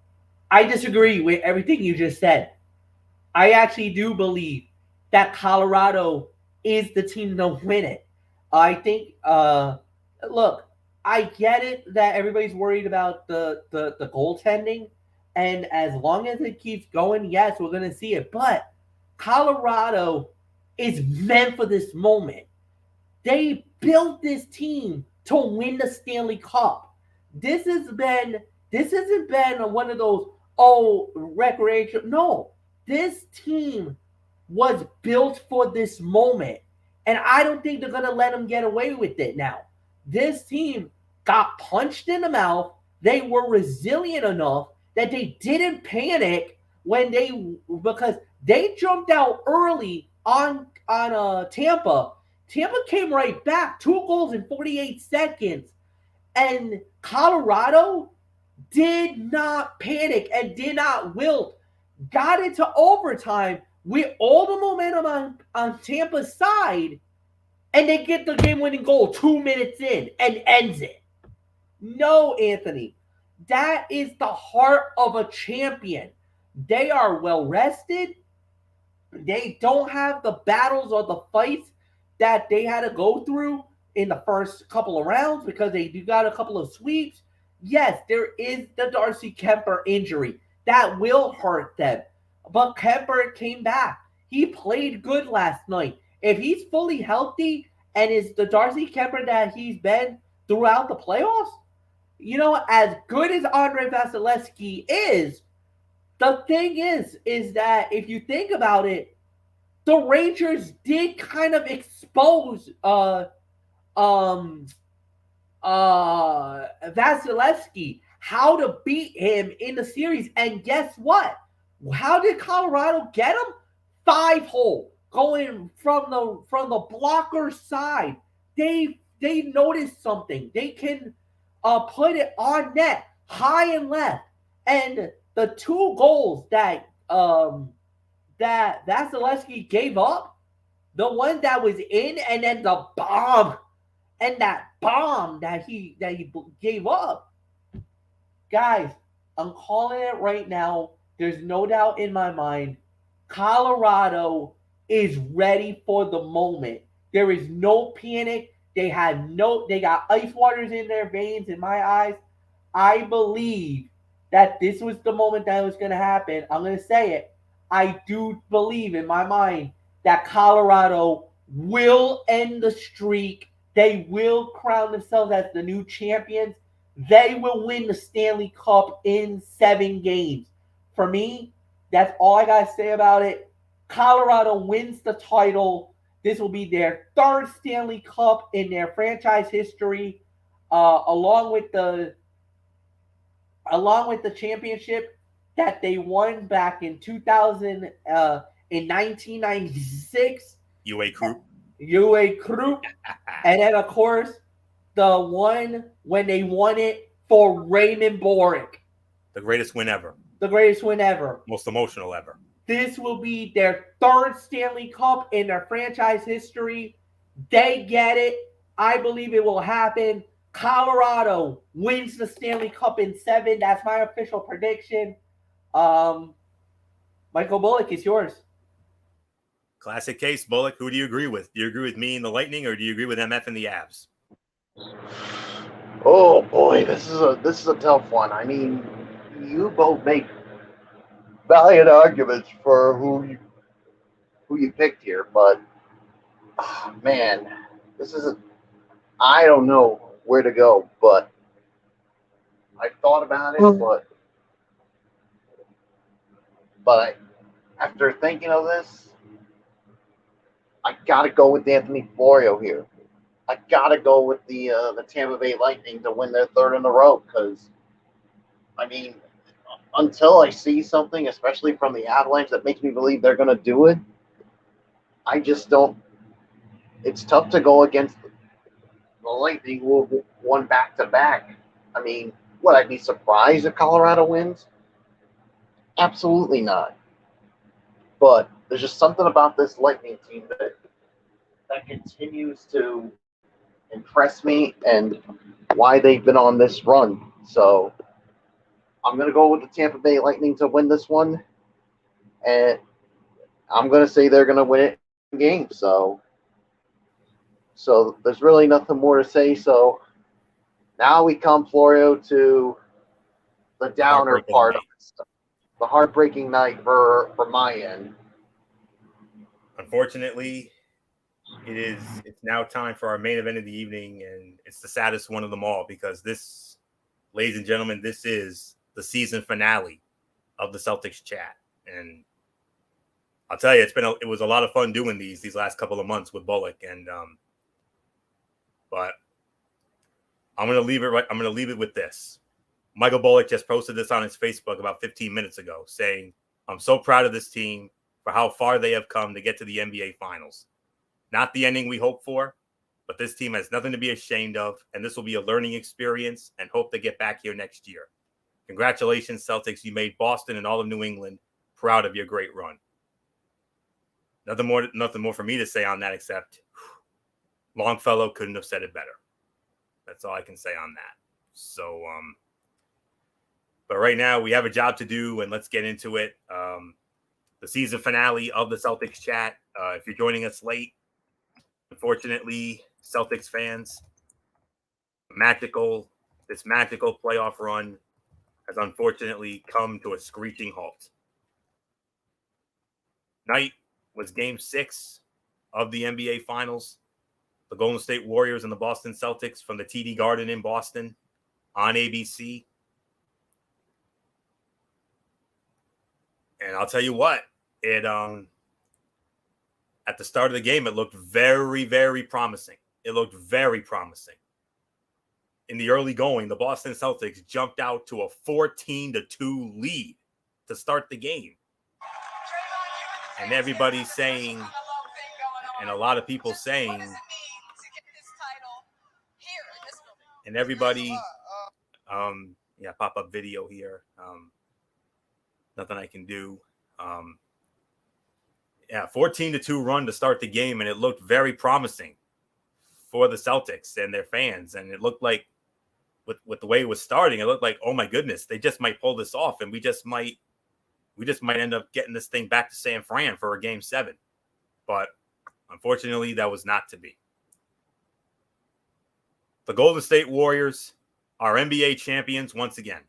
disagree with everything you just said. I actually do believe that Colorado is the team to win it. I think, look, I get it that everybody's worried about the goaltending. And as long as it keeps going, yes, we're going to see it. But Colorado is meant for this moment. They built this team to win the Stanley Cup. This hasn't been one of those, recreation. No, this team was built for this moment. And I don't think they're going to let them get away with it now. This team got punched in the mouth. They were resilient enough that they didn't panic because they jumped out early on Tampa. Tampa came right back, 2 goals in 48 seconds. And Colorado did not panic and did not wilt. Got into overtime with all the momentum on Tampa's side, and they get the game-winning goal 2 minutes in and ends it. No, Anthony. That is the heart of a champion. They are well rested. They don't have the battles or the fights that they had to go through in the first couple of rounds because they do got a couple of sweeps. Yes, there is the Darcy Kuemper injury. That will hurt them. But Kuemper came back. He played good last night. If he's fully healthy and is the Darcy Kuemper that he's been throughout the playoffs, as good as Andre Vasilevsky is, the thing is that if you think about it, the Rangers did kind of expose Vasilevsky, how to beat him in the series. And guess what? How did Colorado get him? 5-hole going from the blocker side. They noticed something. They can put it on net, high and left. And the 2 goals that Vasilevsky gave up, the one that was in, and then the bomb, and that bomb that he gave up. Guys, I'm calling it right now. There's no doubt in my mind. Colorado is ready for the moment. There is no panic. They got ice waters in their veins, in my eyes. I believe that this was the moment that was going to happen. I'm going to say it. I do believe in my mind that Colorado will end the streak They will crown themselves as the new champions. They will win the Stanley Cup in 7 games. For me, that's all I got to say about it. Colorado wins the title. This will be their 3rd Stanley Cup in their franchise history, along with the championship that they won back in 2000 in 1996. UA Group. UA Group. And then, of course, the one when they won it for Raymond Borick. The greatest win ever. The greatest win ever. Most emotional ever. This will be their 3rd Stanley Cup in their franchise history. They get it. I believe it will happen. Colorado wins the Stanley Cup in 7. That's my official prediction. Michael Bullock, it's yours. Classic case, Bullock. Who do you agree with? Do you agree with me and the Lightning, or do you agree with MF and the Avs? Oh boy, this is a tough one. I mean, you both make valiant arguments for who you picked here, but man, I don't know where to go, but I thought about it, but after thinking of this, I gotta go with Anthony Florio here. I gotta go with the Tampa Bay Lightning to win their 3rd in a row, because I mean, until I see something, especially from the Avalanche, that makes me believe they're gonna do it, I just don't. It's tough to go against the Lightning, who have won back-to-back. I mean, would I be surprised if Colorado wins? Absolutely not. But there's just something about this Lightning team that continues to impress me, and why they've been on this run. So I'm going to go with the Tampa Bay Lightning to win this one, and I'm going to say they're going to win it in game. So there's really nothing more to say. So now we come, Florio, to the downer part of it. The heartbreaking night for my end. Unfortunately, it's now time for our main event of the evening, and it's the saddest one of them all, because this, ladies and gentlemen, this is the season finale of the Celtics chat. And I'll tell you, it was a lot of fun doing these last couple of months with Bullock, and but I'm gonna leave it with this. Michael Bullock just posted this on his Facebook about 15 minutes ago, saying, "I'm so proud of this team for how far they have come to get to the NBA Finals. Not the ending we hoped for, but this team has nothing to be ashamed of, and this will be a learning experience, and hope they get back here next year. Congratulations, Celtics. You made Boston and all of New England proud of your great run." Nothing more for me to say on that, except Longfellow couldn't have said it better. That's all I can say on that. So, but right now we have a job to do, and let's get into it. The season finale of the Celtics chat. If you're joining us late, unfortunately, Celtics fans, this magical playoff run has unfortunately come to a screeching halt. Night was Game 6 of the NBA Finals. The Golden State Warriors and the Boston Celtics from the TD Garden in Boston on ABC. And I'll tell you what, it at the start of the game, it looked very, very promising. It looked very promising. In the early going, the Boston Celtics jumped out to a 14-2 lead to start the game. And everybody's saying, and a lot of people saying, and everybody, pop-up video here. Nothing I can do. 14-2 run to start the game, and it looked very promising for the Celtics and their fans. And it looked like, with the way it was starting, it looked like, oh my goodness, they just might pull this off, and we just might end up getting this thing back to San Fran for a Game 7. But unfortunately, that was not to be. The Golden State Warriors are NBA champions once again,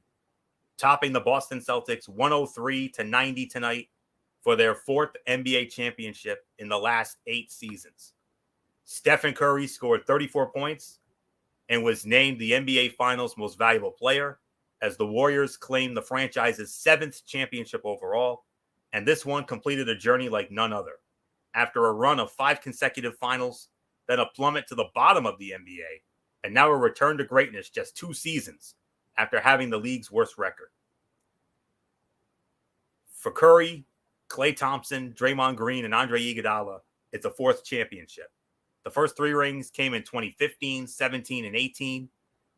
topping the Boston Celtics 103-90 tonight for their 4th NBA championship in the last 8 seasons. Stephen Curry scored 34 points and was named the NBA Finals Most Valuable Player as the Warriors claimed the franchise's 7th championship overall, and this one completed a journey like none other. After a run of 5 consecutive finals, then a plummet to the bottom of the NBA, and now a return to greatness just 2 seasons after having the league's worst record. For Curry, Klay Thompson, Draymond Green, and Andre Iguodala, it's a 4th championship. The first 3 rings came in 2015, 17, and 18,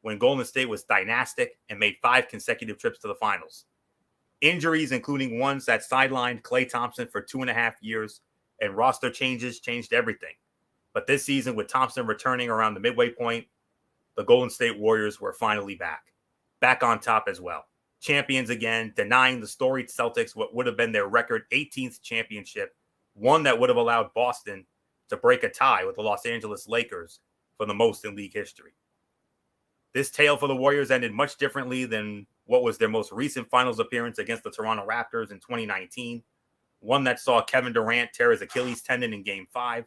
when Golden State was dynastic and made 5 consecutive trips to the finals. Injuries, including ones that sidelined Klay Thompson for 2.5 years, and roster changes changed everything. But this season, with Thompson returning around the midway point, the Golden State Warriors were finally back on top as well. Champions again, denying the storied Celtics what would have been their record 18th championship, one that would have allowed Boston to break a tie with the Los Angeles Lakers for the most in league history. This tale for the Warriors ended much differently than what was their most recent finals appearance against the Toronto Raptors in 2019, one that saw Kevin Durant tear his Achilles tendon in Game 5,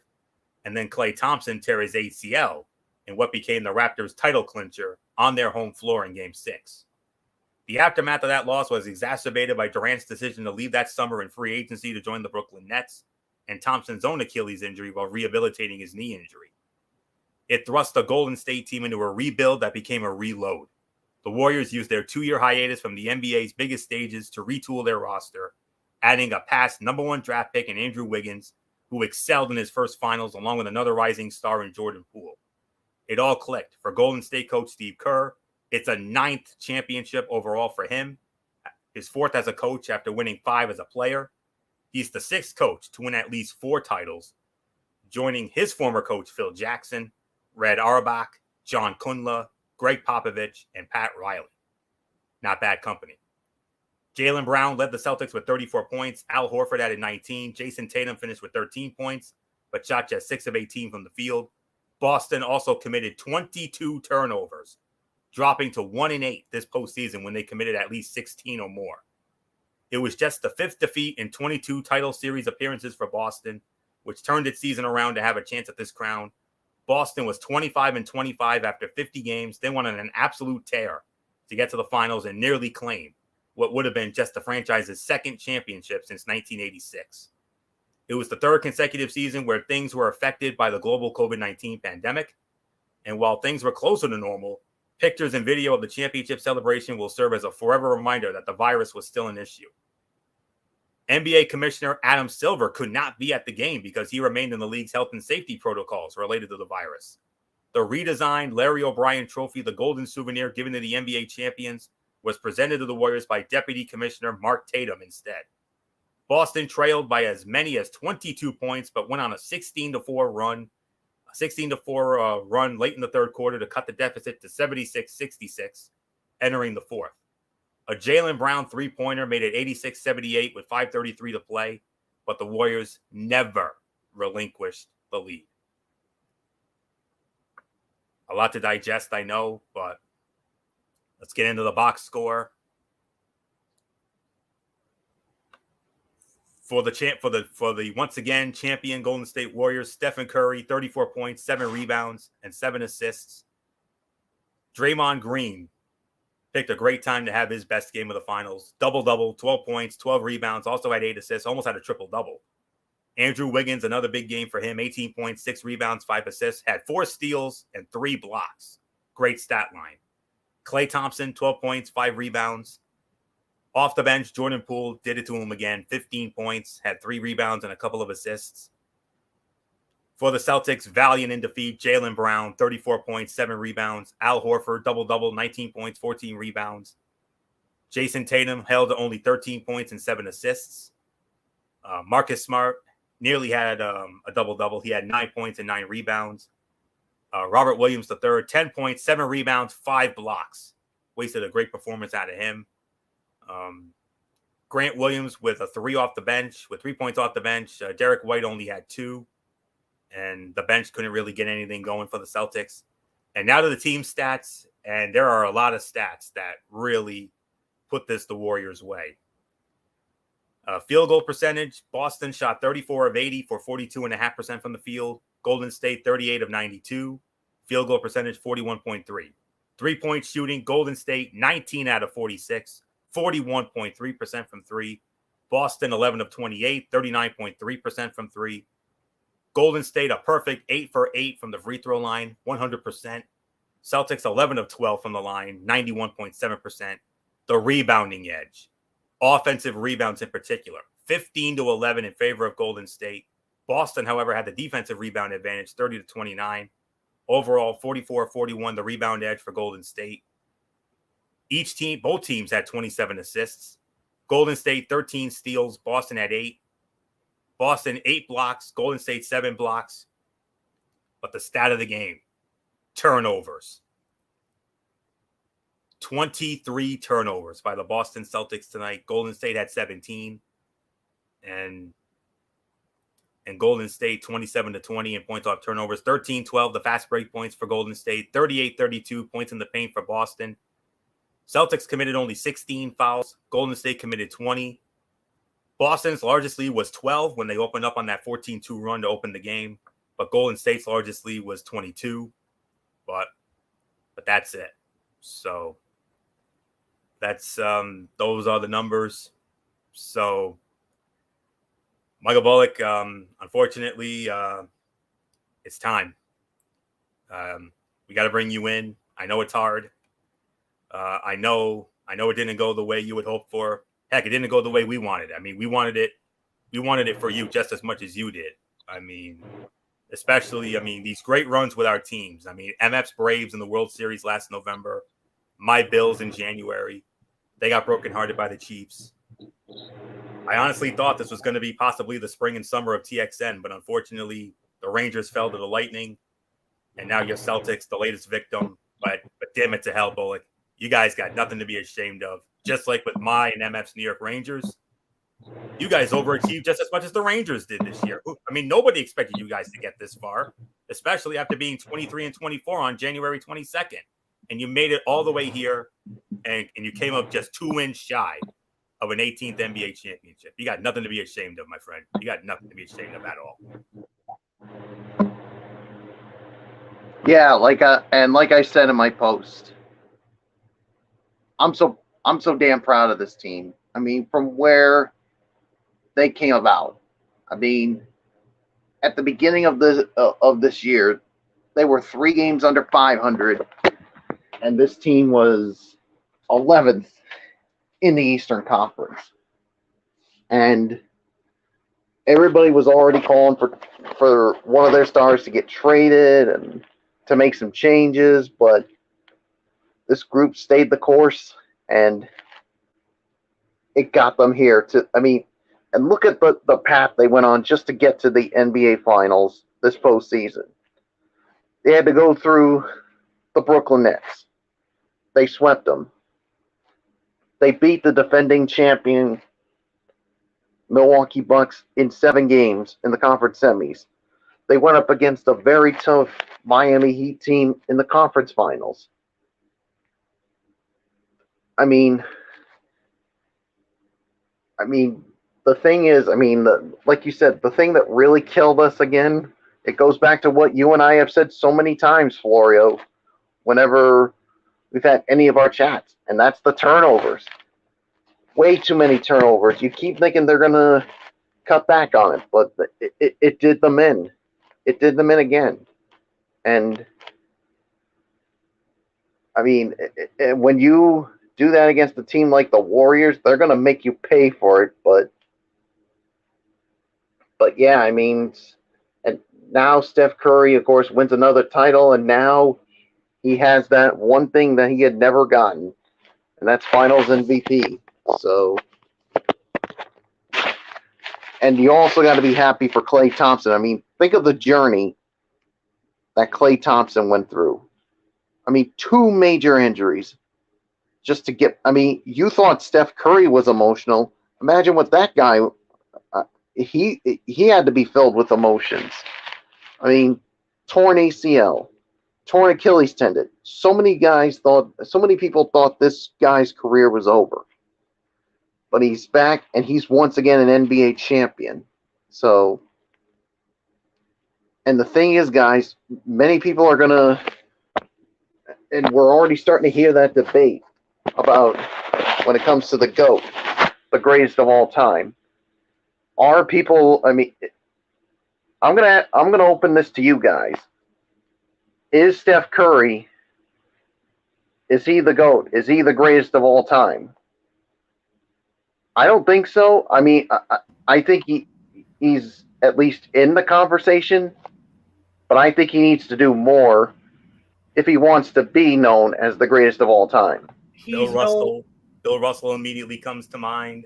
and then Klay Thompson tear his ACL in what became the Raptors' title clincher on their home floor in Game 6. The aftermath of that loss was exacerbated by Durant's decision to leave that summer in free agency to join the Brooklyn Nets, and Thompson's own Achilles injury while rehabilitating his knee injury. It thrust the Golden State team into a rebuild that became a reload. The Warriors used their 2-year hiatus from the NBA's biggest stages to retool their roster, adding a past #1 draft pick in Andrew Wiggins, who excelled in his first finals along with another rising star in Jordan Poole. It all clicked. For Golden State coach Steve Kerr, it's a 9th championship overall for him, his 4th as a coach after winning 5 as a player. He's the 6th coach to win at least 4 titles, joining his former coach Phil Jackson, Red Auerbach, John Kundla, Greg Popovich, and Pat Riley. Not bad company. Jaylen Brown led the Celtics with 34 points. Al Horford added 19. Jason Tatum finished with 13 points, but shot just 6 of 18 from the field. Boston also committed 22 turnovers, dropping to 1-8 this postseason when they committed at least 16 or more. It was just the 5th defeat in 22 title series appearances for Boston, which turned its season around to have a chance at this crown. Boston was 25-25 after 50 games, then went on an absolute tear to get to the finals and nearly claim what would have been just the franchise's 2nd championship since 1986. It was the 3rd consecutive season where things were affected by the global COVID-19 pandemic, and while things were closer to normal, pictures and video of the championship celebration will serve as a forever reminder that the virus was still an issue. NBA Commissioner Adam Silver could not be at the game because he remained in the league's health and safety protocols related to the virus. The redesigned Larry O'Brien trophy, the golden souvenir given to the NBA champions, was presented to the Warriors by Deputy Commissioner Mark Tatum instead. Boston trailed by as many as 22 points, but went on a 16-4 run late in the 3rd quarter to cut the deficit to 76-66, entering the 4th. A Jaylen Brown 3-pointer made it 86-78 with 5:33 to play, but the Warriors never relinquished the lead. A lot to digest, I know, but let's get into the box score. For the once again champion Golden State Warriors, Stephen Curry, 34 points, 7 rebounds, and 7 assists. Draymond Green picked a great time to have his best game of the finals. Double-double, 12 points, 12 rebounds, also had 8 assists, almost had a triple-double. Andrew Wiggins, another big game for him, 18 points, 6 rebounds, 5 assists, had 4 steals and 3 blocks. Great stat line. Klay Thompson, 12 points, 5 rebounds. Off the bench, Jordan Poole did it to him again, 15 points, had 3 rebounds and a couple of assists. For the Celtics, valiant in defeat, Jaylen Brown, 34 points, 7 rebounds. Al Horford, double-double, 19 points, 14 rebounds. Jason Tatum held to only 13 points and 7 assists. Marcus Smart nearly had a double-double. He had 9 points and 9 rebounds. Robert Williams III, 10 points, 7 rebounds, 5 blocks. Wasted a great performance out of him. Grant Williams with a 3 off the bench, with 3 points off the bench. Derek White only had 2. And the bench couldn't really get anything going for the Celtics. And now to the team stats, and there are a lot of stats that really put this the Warriors' way. Field goal percentage, Boston shot 34 of 80 for 42.5% from the field. Golden State 38 of 92. Field goal percentage 41.3. 3-point shooting, Golden State 19 out of 46. 41.3% from three. Boston 11 of 28. 39.3% from three. Golden State a perfect 8 for 8 from the free throw line. 100%. Celtics 11 of 12 from the line. 91.7%. The rebounding edge. Offensive rebounds in particular. 15 to 11 in favor of Golden State. Boston, however, had the defensive rebound advantage, 30 to 29. Overall, 44-41, the rebound edge for Golden State. Both teams had 27 assists. Golden State, 13 steals. Boston had 8. Boston, 8 blocks. Golden State, 7 blocks. But the stat of the game, turnovers. 23 turnovers by the Boston Celtics tonight. Golden State had 17. And Golden State 27 to 20 in points off turnovers. 13-12, the fast break points for Golden State. 38-32 points in the paint for Boston. Celtics committed only 16 fouls. Golden State committed 20. Boston's largest lead was 12 when they opened up on that 14-2 run to open the game. But Golden State's largest lead was 22. But that's it. So that's those are the numbers. So Michael Bullock, unfortunately, it's time. We got to bring you in. I know it's hard. I know it didn't go the way you would hope for. Heck, it didn't go the way we wanted. I mean, we wanted it for you just as much as you did. I mean, especially, these great runs with our teams. I mean, MF's Braves in the World Series last November. My Bills in January. They got brokenhearted by the Chiefs. I honestly thought this was going to be possibly the spring and summer of TXN, but unfortunately, the Rangers fell to the Lightning, and now your Celtics, the latest victim. But damn it to hell, Bullock. You guys got nothing to be ashamed of. Just like with my and MF's New York Rangers, you guys overachieved just as much as the Rangers did this year. I mean, nobody expected you guys to get this far, especially after being 23-24 on January 22nd. And you made it all the way here, and you came up just 2 wins shy of an 18th NBA championship. You got nothing to be ashamed of, my friend. You got nothing to be ashamed of at all. Yeah, like I said in my post, I'm so damn proud of this team. I mean, from where they came about. I mean, at the beginning of this year, they were 3 games under 500, and this team was 11th in the Eastern Conference. And everybody was already calling for one of their stars to get traded and to make some changes, but this group stayed the course, and it got them here. And look at the path they went on just to get to the NBA Finals this postseason. They had to go through the Brooklyn Nets. They swept them. They beat the defending champion Milwaukee Bucks in 7 games in the conference semis. They went up against a very tough Miami Heat team in the conference finals. I mean, the thing is, like you said, the thing that really killed us again, it goes back to what you and I have said so many times, Florio, whenever we've had any of our chats, and that's the turnovers. Way too many turnovers. You keep thinking they're going to cut back on it, but it did them in. It did them in again. And, when you do that against a team like the Warriors, they're going to make you pay for it. But yeah, and now Steph Curry, of course, wins another title, and now he has that one thing that he had never gotten, and that's Finals MVP. So, and you also got to be happy for Klay Thompson. Think of the journey that Klay Thompson went through. 2 major injuries just to get. You thought Steph Curry was emotional. Imagine what that guy. He had to be filled with emotions. Torn ACL, torn Achilles tendon. So many people thought this guy's career was over. But he's back, and he's once again an NBA champion. So, And the thing is, guys, many people are gonna, and we're already starting to hear that debate about when it comes to the GOAT, the greatest of all time. Are people? I mean, I'm gonna open this to you guys. Is Steph Curry? Is he the GOAT? Is he the greatest of all time? I don't think so. I mean, I think he's at least in the conversation, but I think he needs to do more if he wants to be known as the greatest of all time. Bill Russell. Bill Russell immediately comes to mind.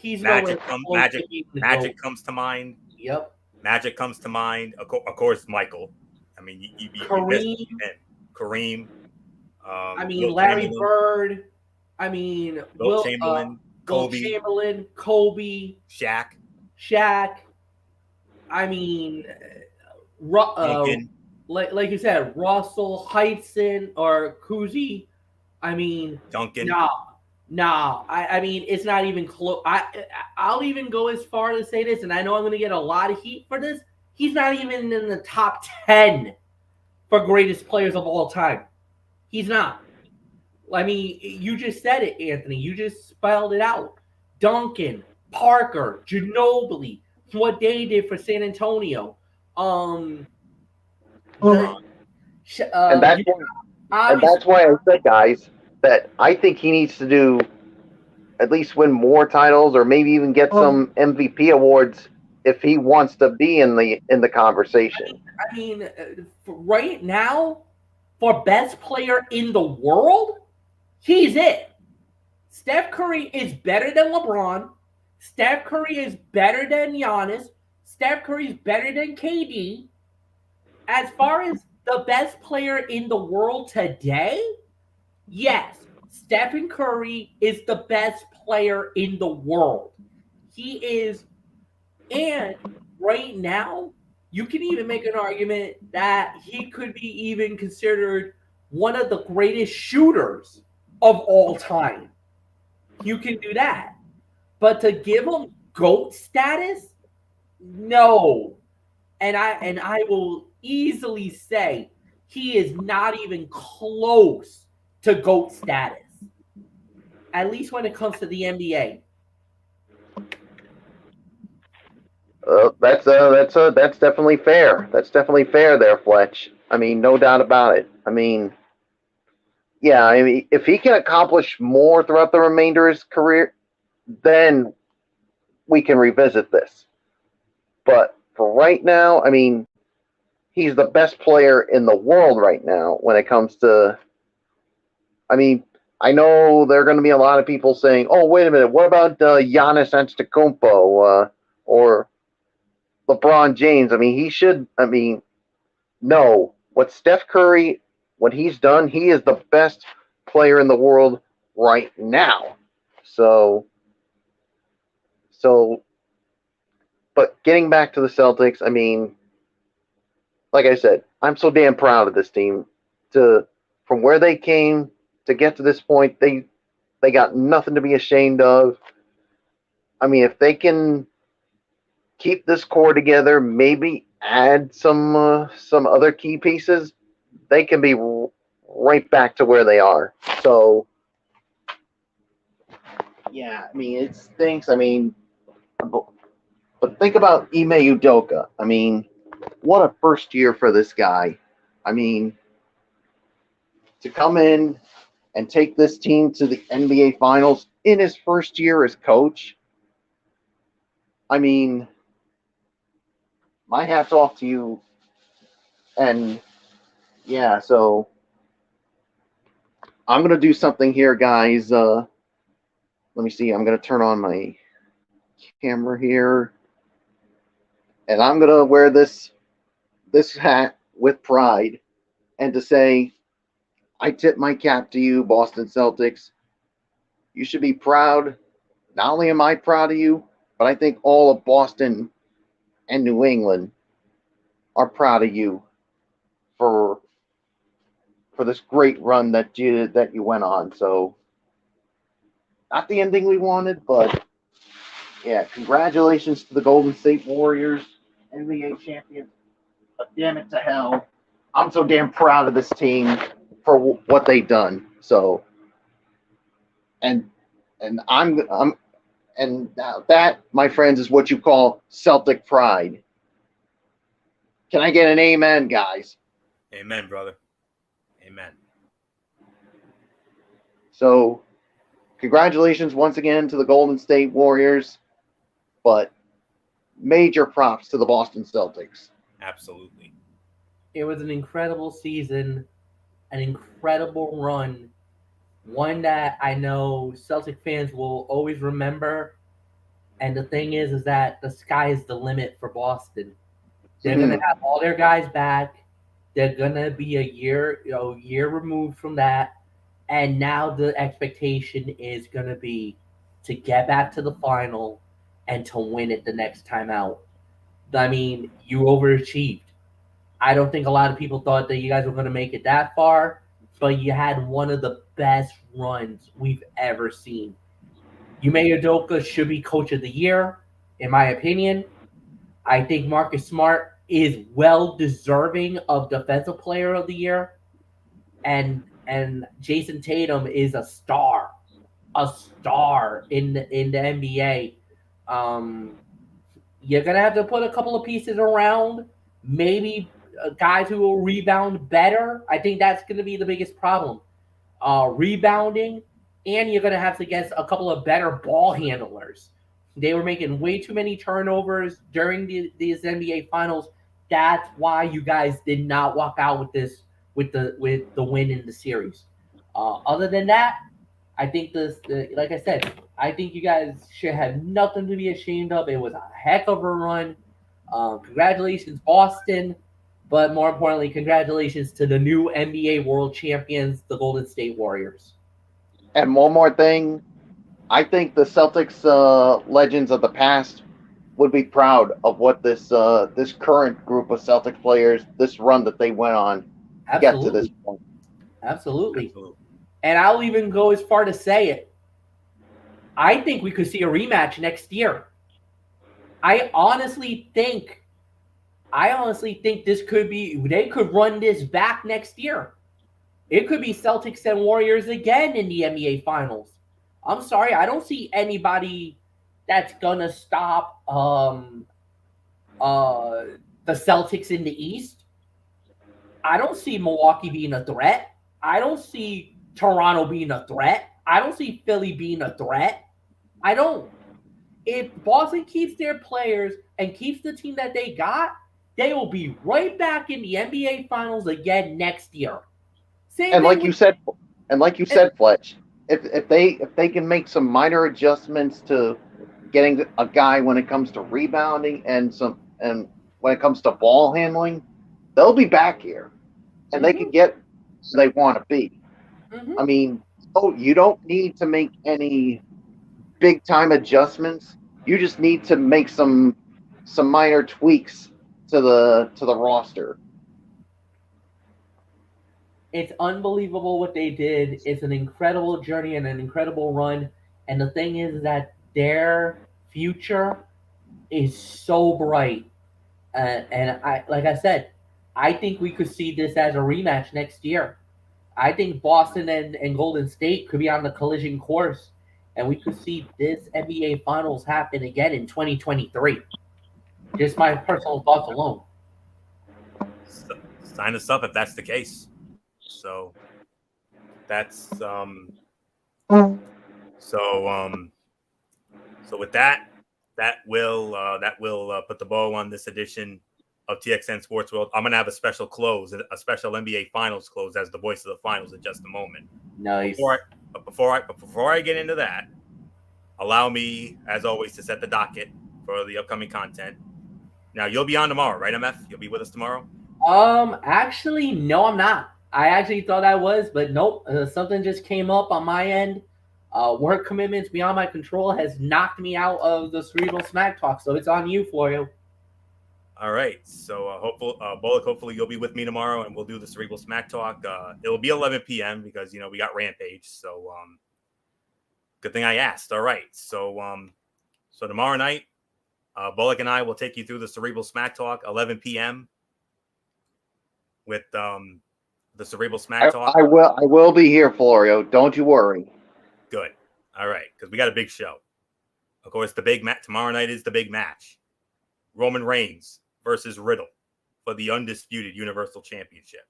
Magic comes to mind. Yep. Magic comes to mind. Of course, Michael. I mean, you Kareem. I mean, Larry Bird. I mean, Wilt Chamberlain. Kobe. Shaq. I mean, like you said, Russell, Heitson, or Cousy. I mean, Duncan. Nah. I mean, it's not even close. I'll even go as far to say this, and I know I'm going to get a lot of heat for this. He's not even in the top 10 for greatest players of all time. He's not. I mean, you just said it, Anthony. You just spelled it out. Duncan, Parker, Ginobili, what they did for San Antonio. And that's why I said, guys, that I think he needs to do at least win more titles, or maybe even get some MVP awards if he wants to be in the conversation. I mean, right now, for best player in the world, he's it. Steph Curry is better than LeBron. Steph Curry is better than Giannis. Steph Curry is better than KD. As far as the best player in the world today, yes, Stephen Curry is the best player in the world. He is, and right now, you can even make an argument that he could be even considered one of the greatest shooters of all time. You can do that. But to give him GOAT status, no. And I will easily say he is not even close to GOAT status. At least when it comes to the NBA. That's definitely fair. That's definitely fair there, Fletch. I mean, no doubt about it. I mean, yeah, I mean, if he can accomplish more throughout the remainder of his career, then we can revisit this. But for right now, I mean, he's the best player in the world right now when it comes to. I mean, I know there are going to be a lot of people saying, "Oh, wait a minute, what about Giannis Antetokounmpo or LeBron James?" I mean, he should. I mean, no. What Steph Curry, what he's done, he is the best player in the world right now. So, but getting back to the Celtics, I mean, like I said, I'm so damn proud of this team. From where they came to get to this point, they got nothing to be ashamed of. I mean, if they can keep this core together, maybe add some other key pieces, they can be right back to where they are. So, yeah, I mean, it stinks. I mean, but think about Ime Udoka. I mean, what a first year for this guy. I mean, to come in and take this team to the NBA Finals in his first year as coach. I mean, my hat's off to you. And yeah, so I'm going to do something here, guys. Let me see. I'm going to turn on my camera here. And I'm going to wear this hat with pride and to say, I tip my cap to you, Boston Celtics. You should be proud. Not only am I proud of you, but I think all of Boston and New England are proud of you for this great run that you went on. So, not the ending we wanted, but yeah, congratulations to the Golden State Warriors, NBA champions. damn it to hell. I'm so damn proud of this team for what they've done. So, and I'm and now that, my friends, is what you call Celtic pride. Can I get an amen, guys? Amen, brother. Amen. So, congratulations once again to the Golden State Warriors, but major props to the Boston Celtics. Absolutely. It was an incredible season, an incredible run, one that I know Celtic fans will always remember. And the thing is that the sky is the limit for Boston. They're gonna have all their guys back. They're gonna be a year removed from that, and now the expectation is gonna be to get back to the final and to win it the next time out. I mean, you overachieved. I don't think a lot of people thought that you guys were gonna make it that far, but you had one of the best runs we've ever seen. Yume Udoka should be coach of the year, in my opinion. I think Marcus Smart is well deserving of defensive player of the year, and Jason Tatum is a star in the NBA. Um, you're gonna have to put a couple of pieces around, maybe guys who will rebound better. I think that's gonna be the biggest problem. Rebounding, and you're gonna have to get a couple of better ball handlers. They were making way too many turnovers during these NBA finals. That's why you guys did not walk out with this with the win in the series. Other than that, I think like I said, I think you guys should have nothing to be ashamed of. It was a heck of a run. Congratulations, Boston. But more importantly, congratulations to the new NBA World Champions, the Golden State Warriors. And one more thing, I think the Celtics legends of the past would be proud of what this current group of Celtic players, this run that they went on to get to this Absolutely. point. Absolutely. Absolutely. And I'll even go as far to say it. I think we could see a rematch next year. I honestly think they could run this back next year. It could be Celtics and Warriors again in the NBA Finals. I'm sorry, I don't see anybody that's gonna stop uh the Celtics in the East. I don't see Milwaukee being a threat. I don't see Toronto being a threat. I don't see Philly being a threat. I don't. If Boston keeps their players and keeps the team that they got, they will be right back in the NBA Finals again next year. Same And thing like with you said, Fletch, if they can make some minor adjustments to getting a guy when it comes to rebounding and when it comes to ball handling, they'll be back here and they can get where they want to be. Mhm. I mean, you don't need to make any big time adjustments. You just need to make some minor tweaks to the roster. It's unbelievable what they did. It's an incredible journey and an incredible run. And the thing is that their future is so bright. And like I said, I think we could see this as a rematch next year. I think Boston and Golden State could be on the collision course, and we could see this NBA Finals happen again in 2023. Just my personal thoughts alone. Sign us up if that's the case. So that's so with that will put the bow on this edition of TXN Sports World. I'm gonna have a special NBA Finals close as the voice of the finals in just a moment. Nice. Before I get into that, allow me, as always, to set the docket for the upcoming content. Now you'll be on tomorrow, right, MF? You'll be with us tomorrow. Actually, no, I'm not. I actually thought I was, but nope. Something just came up on my end. Work commitments beyond my control has knocked me out of the Cerebral Smack Talk, so it's on you, Florio. All right. So Bullock, hopefully you'll be with me tomorrow, and we'll do the Cerebral Smack Talk. It'll be 11 p.m. because we got Rampage. So good thing I asked. All right. So tomorrow night, Bullock and I will take you through the Cerebral Smack Talk, 11 p.m. with the Cerebral Smack Talk? I will be here, Florio. Don't you worry. Good. All right, because we got a big show. Of course, the big match tomorrow night is the big match. Roman Reigns versus Riddle for the undisputed Universal Championship.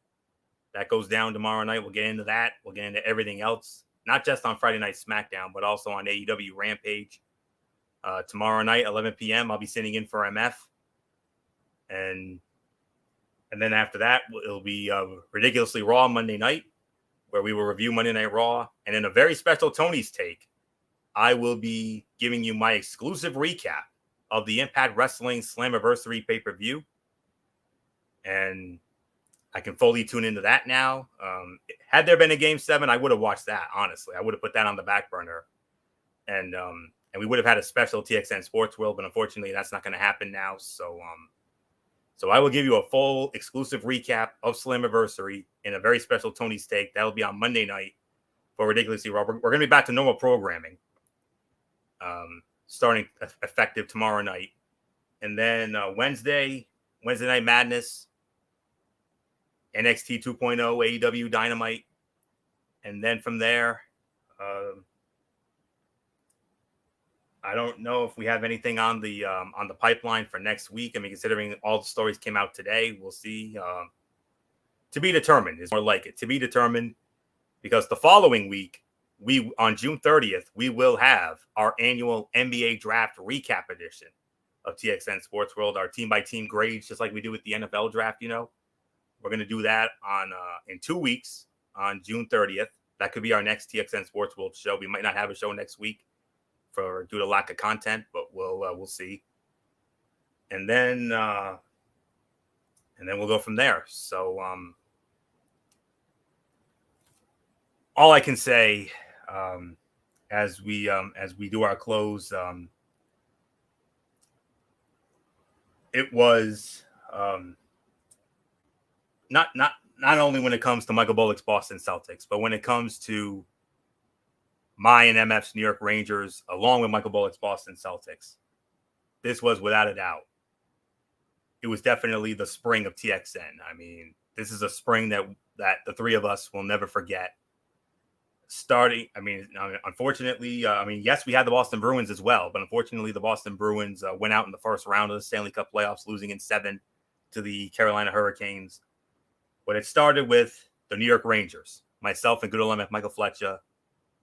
That goes down tomorrow night. We'll get into that. We'll get into everything else, not just on Friday Night SmackDown, but also on AEW Rampage. Tomorrow night, 11 p.m., I'll be sitting in for MF. And then after that, it'll be Ridiculously Raw Monday night, where we will review Monday Night Raw. And in a very special Tony's Take, I will be giving you my exclusive recap of the Impact Wrestling Slammiversary pay-per-view. And I can fully tune into that now. Had there been a Game 7, I would have watched that, honestly. I would have put that on the back burner. And we would have had a special TXN Sports World, but unfortunately, that's not going to happen now. So I will give you a full exclusive recap of Slammiversary in a very special Tony's Take. That'll be on Monday night for Ridiculously Raw. We're going to be back to normal programming, starting effective tomorrow night. And then Wednesday Night Madness, NXT 2.0, AEW Dynamite. And then from there, I don't know if we have anything on the pipeline for next week. I mean, considering all the stories came out today, we'll see. To be determined is more like it. To be determined, because the following week, on June 30th, we will have our annual NBA Draft Recap edition of TXN Sports World, our team-by-team grades, just like we do with the NFL Draft, you know. We're going to do that in 2 weeks on June 30th. That could be our next TXN Sports World show. We might not have a show next week due to lack of content, but we'll see. And then we'll go from there. So all I can say as we do our close, it was not only when it comes to Michael Bullock's Boston Celtics, but when it comes to my and MF's New York Rangers, along with Michael Bullock's Boston Celtics, this was without a doubt. It was definitely the spring of TXN. I mean, this is a spring that the three of us will never forget. Unfortunately, yes, we had the Boston Bruins as well, but unfortunately, the Boston Bruins went out in the first round of the Stanley Cup playoffs, losing in 7 to the Carolina Hurricanes. But it started with the New York Rangers, myself and good old MF Michael Fletcher,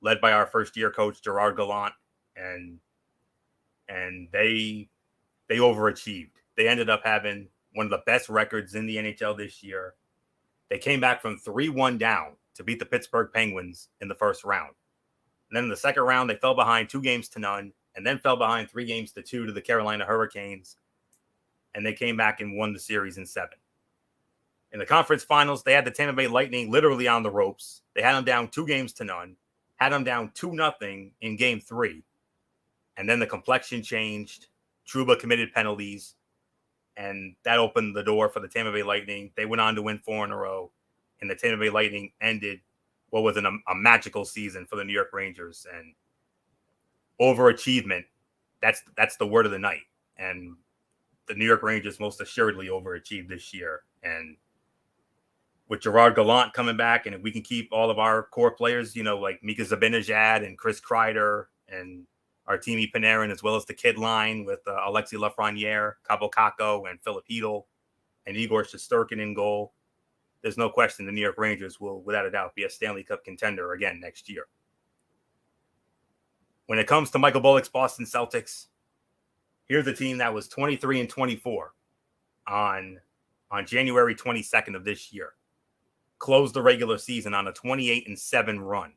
led by our first-year coach, Gerard Gallant, and they overachieved. They ended up having one of the best records in the NHL this year. They came back from 3-1 down to beat the Pittsburgh Penguins in the first round. And then in the second round, they fell behind 2-0, and then fell behind 3-2 to the Carolina Hurricanes. And they came back and won the series in 7. In the conference finals, they had the Tampa Bay Lightning literally on the ropes. They had them down 2-0, had them down 2-0 in Game 3. And then the complexion changed. Trouba committed penalties, and that opened the door for the Tampa Bay Lightning. They went on to win 4 in a row, and the Tampa Bay Lightning ended what was a magical season for the New York Rangers. And overachievement, that's the word of the night. And the New York Rangers most assuredly overachieved this year. And with Gerard Gallant coming back, and if we can keep all of our core players, like Mika Zibanejad and Chris Kreider and Artemi Panarin, as well as the kid line with Alexis Lafreniere, Cabo Caco, and Philip Hedl, and Igor Shesterkin in goal, there's no question the New York Rangers will, without a doubt, be a Stanley Cup contender again next year. When it comes to Michael Bullock's Boston Celtics, here's a team that was 23-24 on January 22nd of this year. Closed the regular season on a 28-7 run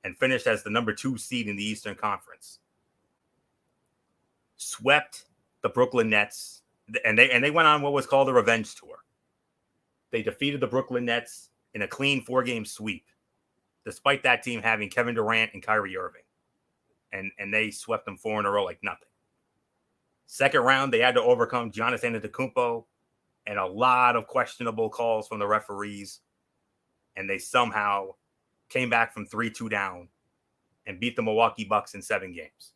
and finished as the number 2 seed in the Eastern Conference. Swept the Brooklyn Nets, and they went on what was called a revenge tour. They defeated the Brooklyn Nets in a clean 4-game sweep, despite that team having Kevin Durant and Kyrie Irving. And they swept them 4 in a row like nothing. Second round, they had to overcome Giannis Antetokounmpo and a lot of questionable calls from the referees. And they somehow came back from 3-2 down and beat the Milwaukee Bucks in 7 games.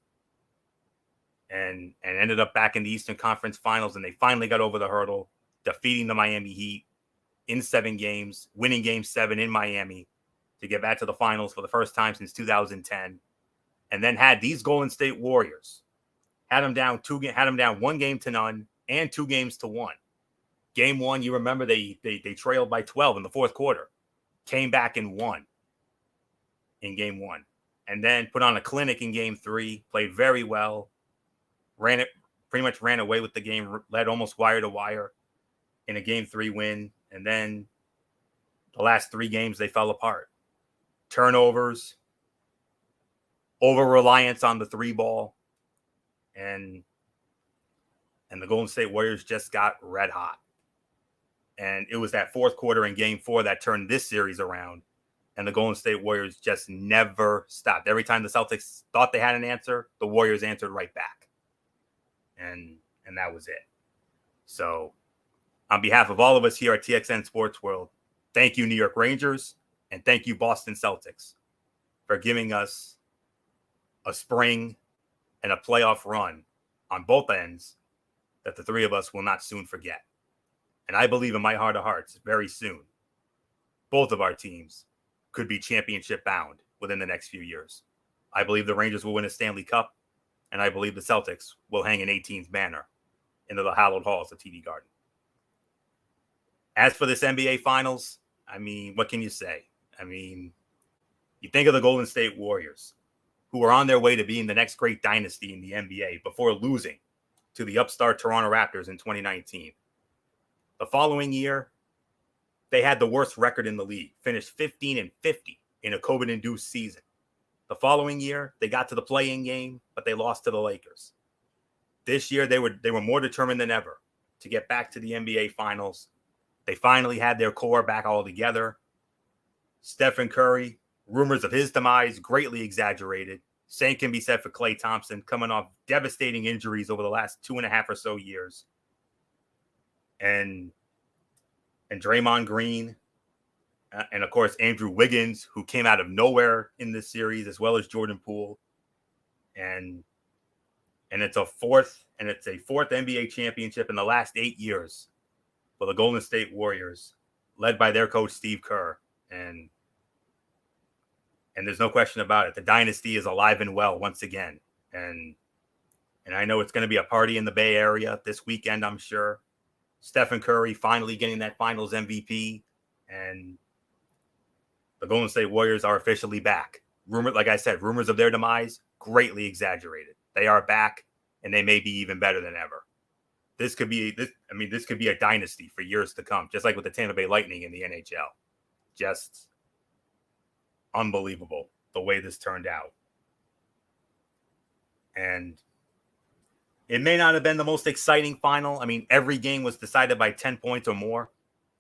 And ended up back in the Eastern Conference Finals, and they finally got over the hurdle, defeating the Miami Heat in 7 games, winning Game 7 in Miami to get back to the finals for the first time since 2010, and then had these Golden State Warriors had them down 1-0 and 2-1. Game 1, you remember they trailed by 12 in the fourth quarter, came back and won in Game 1, and then put on a clinic in Game 3, played very well, pretty much ran away with the game, led almost wire to wire in a Game 3 win, and then the last 3 games they fell apart. Turnovers, over-reliance on the 3 ball, and the Golden State Warriors just got red hot. And it was that fourth quarter in Game 4 that turned this series around, and the Golden State Warriors just never stopped. Every time the Celtics thought they had an answer, the Warriors answered right back. And that was it. So on behalf of all of us here at TXN Sports World, thank you, New York Rangers, and thank you, Boston Celtics, for giving us a spring and a playoff run on both ends that the 3 of us will not soon forget. And I believe in my heart of hearts, very soon, both of our teams could be championship bound within the next few years. I believe the Rangers will win a Stanley Cup, and I believe the Celtics will hang an 18th banner into the hallowed halls of TD Garden. As for this NBA Finals, I mean, what can you say? I mean, you think of the Golden State Warriors, who were on their way to being the next great dynasty in the NBA before losing to the upstart Toronto Raptors in 2019. The following year, they had the worst record in the league, finished 15-50 in a COVID-induced season. The following year, they got to the play-in game, but they lost to the Lakers. This year, they were more determined than ever to get back to the NBA Finals. They finally had their core back all together. Stephen Curry, rumors of his demise greatly exaggerated. Same can be said for Klay Thompson, coming off devastating injuries over the last 2.5 or so years. And Draymond Green, and of course Andrew Wiggins, who came out of nowhere in this series, as well as Jordan Poole. And it's a fourth NBA championship in the last 8 years for the Golden State Warriors, led by their coach Steve Kerr. And there's no question about it. The dynasty is alive and well once again. And I know it's going to be a party in the Bay Area this weekend, I'm sure. Stephen Curry finally getting that Finals MVP, and the Golden State Warriors are officially back. Like I said, rumors of their demise greatly exaggerated. They are back, and they may be even better than ever. This could be a dynasty for years to come, just like with the Tampa Bay Lightning in the NHL. Just unbelievable the way this turned out. And it may not have been the most exciting final. I mean, every game was decided by 10 points or more.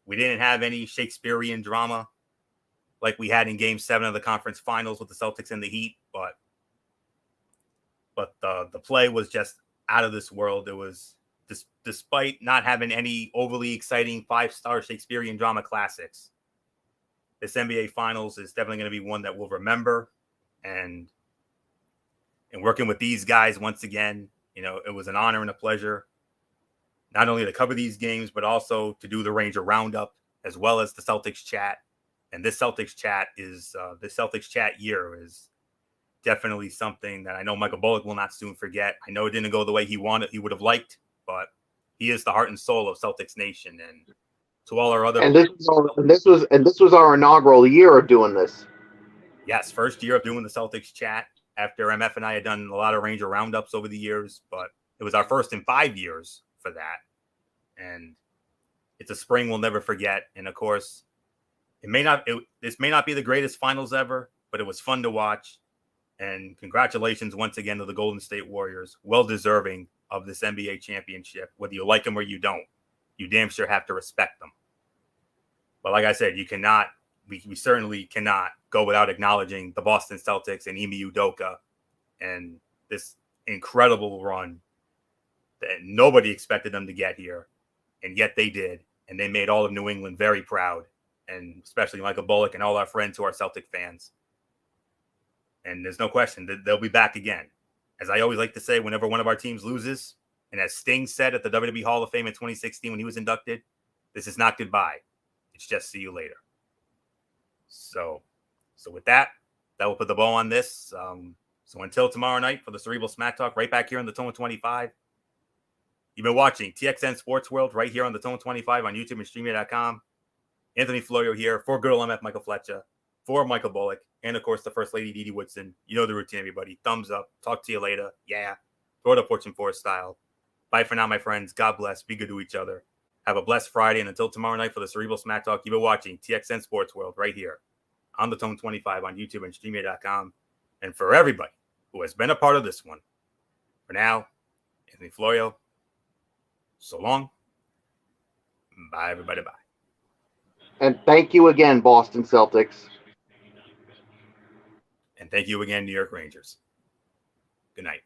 We didn't have any Shakespearean drama like we had in Game 7 of the conference finals with the Celtics and the Heat. But the play was just out of this world. It was, despite not having any overly exciting 5-star Shakespearean drama classics, this NBA Finals is definitely going to be one that we'll remember. And working with these guys once again, you know, it was an honor and a pleasure not only to cover these games, but also to do the Ranger Roundup as well as the Celtics chat. And this Celtics chat year is definitely something that I know Michael Bullock will not soon forget. I know it didn't go the way he would have liked, but he is the heart and soul of Celtics Nation. And to all our other this was our inaugural year of doing this. Yes, first year of doing the Celtics chat, after MF and I had done a lot of Ranger Roundups over the years, but it was our first in 5 years for that. And it's a spring we'll never forget. And of course, this may not be the greatest finals ever, but it was fun to watch. And congratulations once again to the Golden State Warriors, well deserving of this NBA championship. Whether you like them or you don't, you damn sure have to respect them. But like I said, we certainly cannot go without acknowledging the Boston Celtics and Ime Udoka and this incredible run that nobody expected them to get here. And yet they did. And they made all of New England very proud. And especially Michael Bullock and all our friends who are Celtic fans. And there's no question that they'll be back again. As I always like to say, whenever one of our teams loses, and as Sting said at the WWE Hall of Fame in 2016 when he was inducted, this is not goodbye. It's just see you later. So with that will put the bow on this. So until tomorrow night for the Cerebral Smack Talk, right back here on the Tone 25. You've been watching TXN Sports World right here on the Tone 25 on YouTube and streaming.com. Anthony Florio here for good old MF Michael Fletcher, for Michael Bullock, and of course the First Lady Dee Dee Woodson. You know the routine, everybody. Thumbs up. Talk to you later. Yeah. Throw it up Fortune Forest style. Bye for now, my friends. God bless. Be good to each other. Have a blessed Friday. And until tomorrow night for the Cerebral Smack Talk, you've been watching TXN Sports World right here on the Tone 25 on YouTube and streaming.com. And for everybody who has been a part of this one, for now, Anthony Florio, so long. Bye, everybody. Bye. And thank you again, Boston Celtics. And thank you again, New York Rangers. Good night.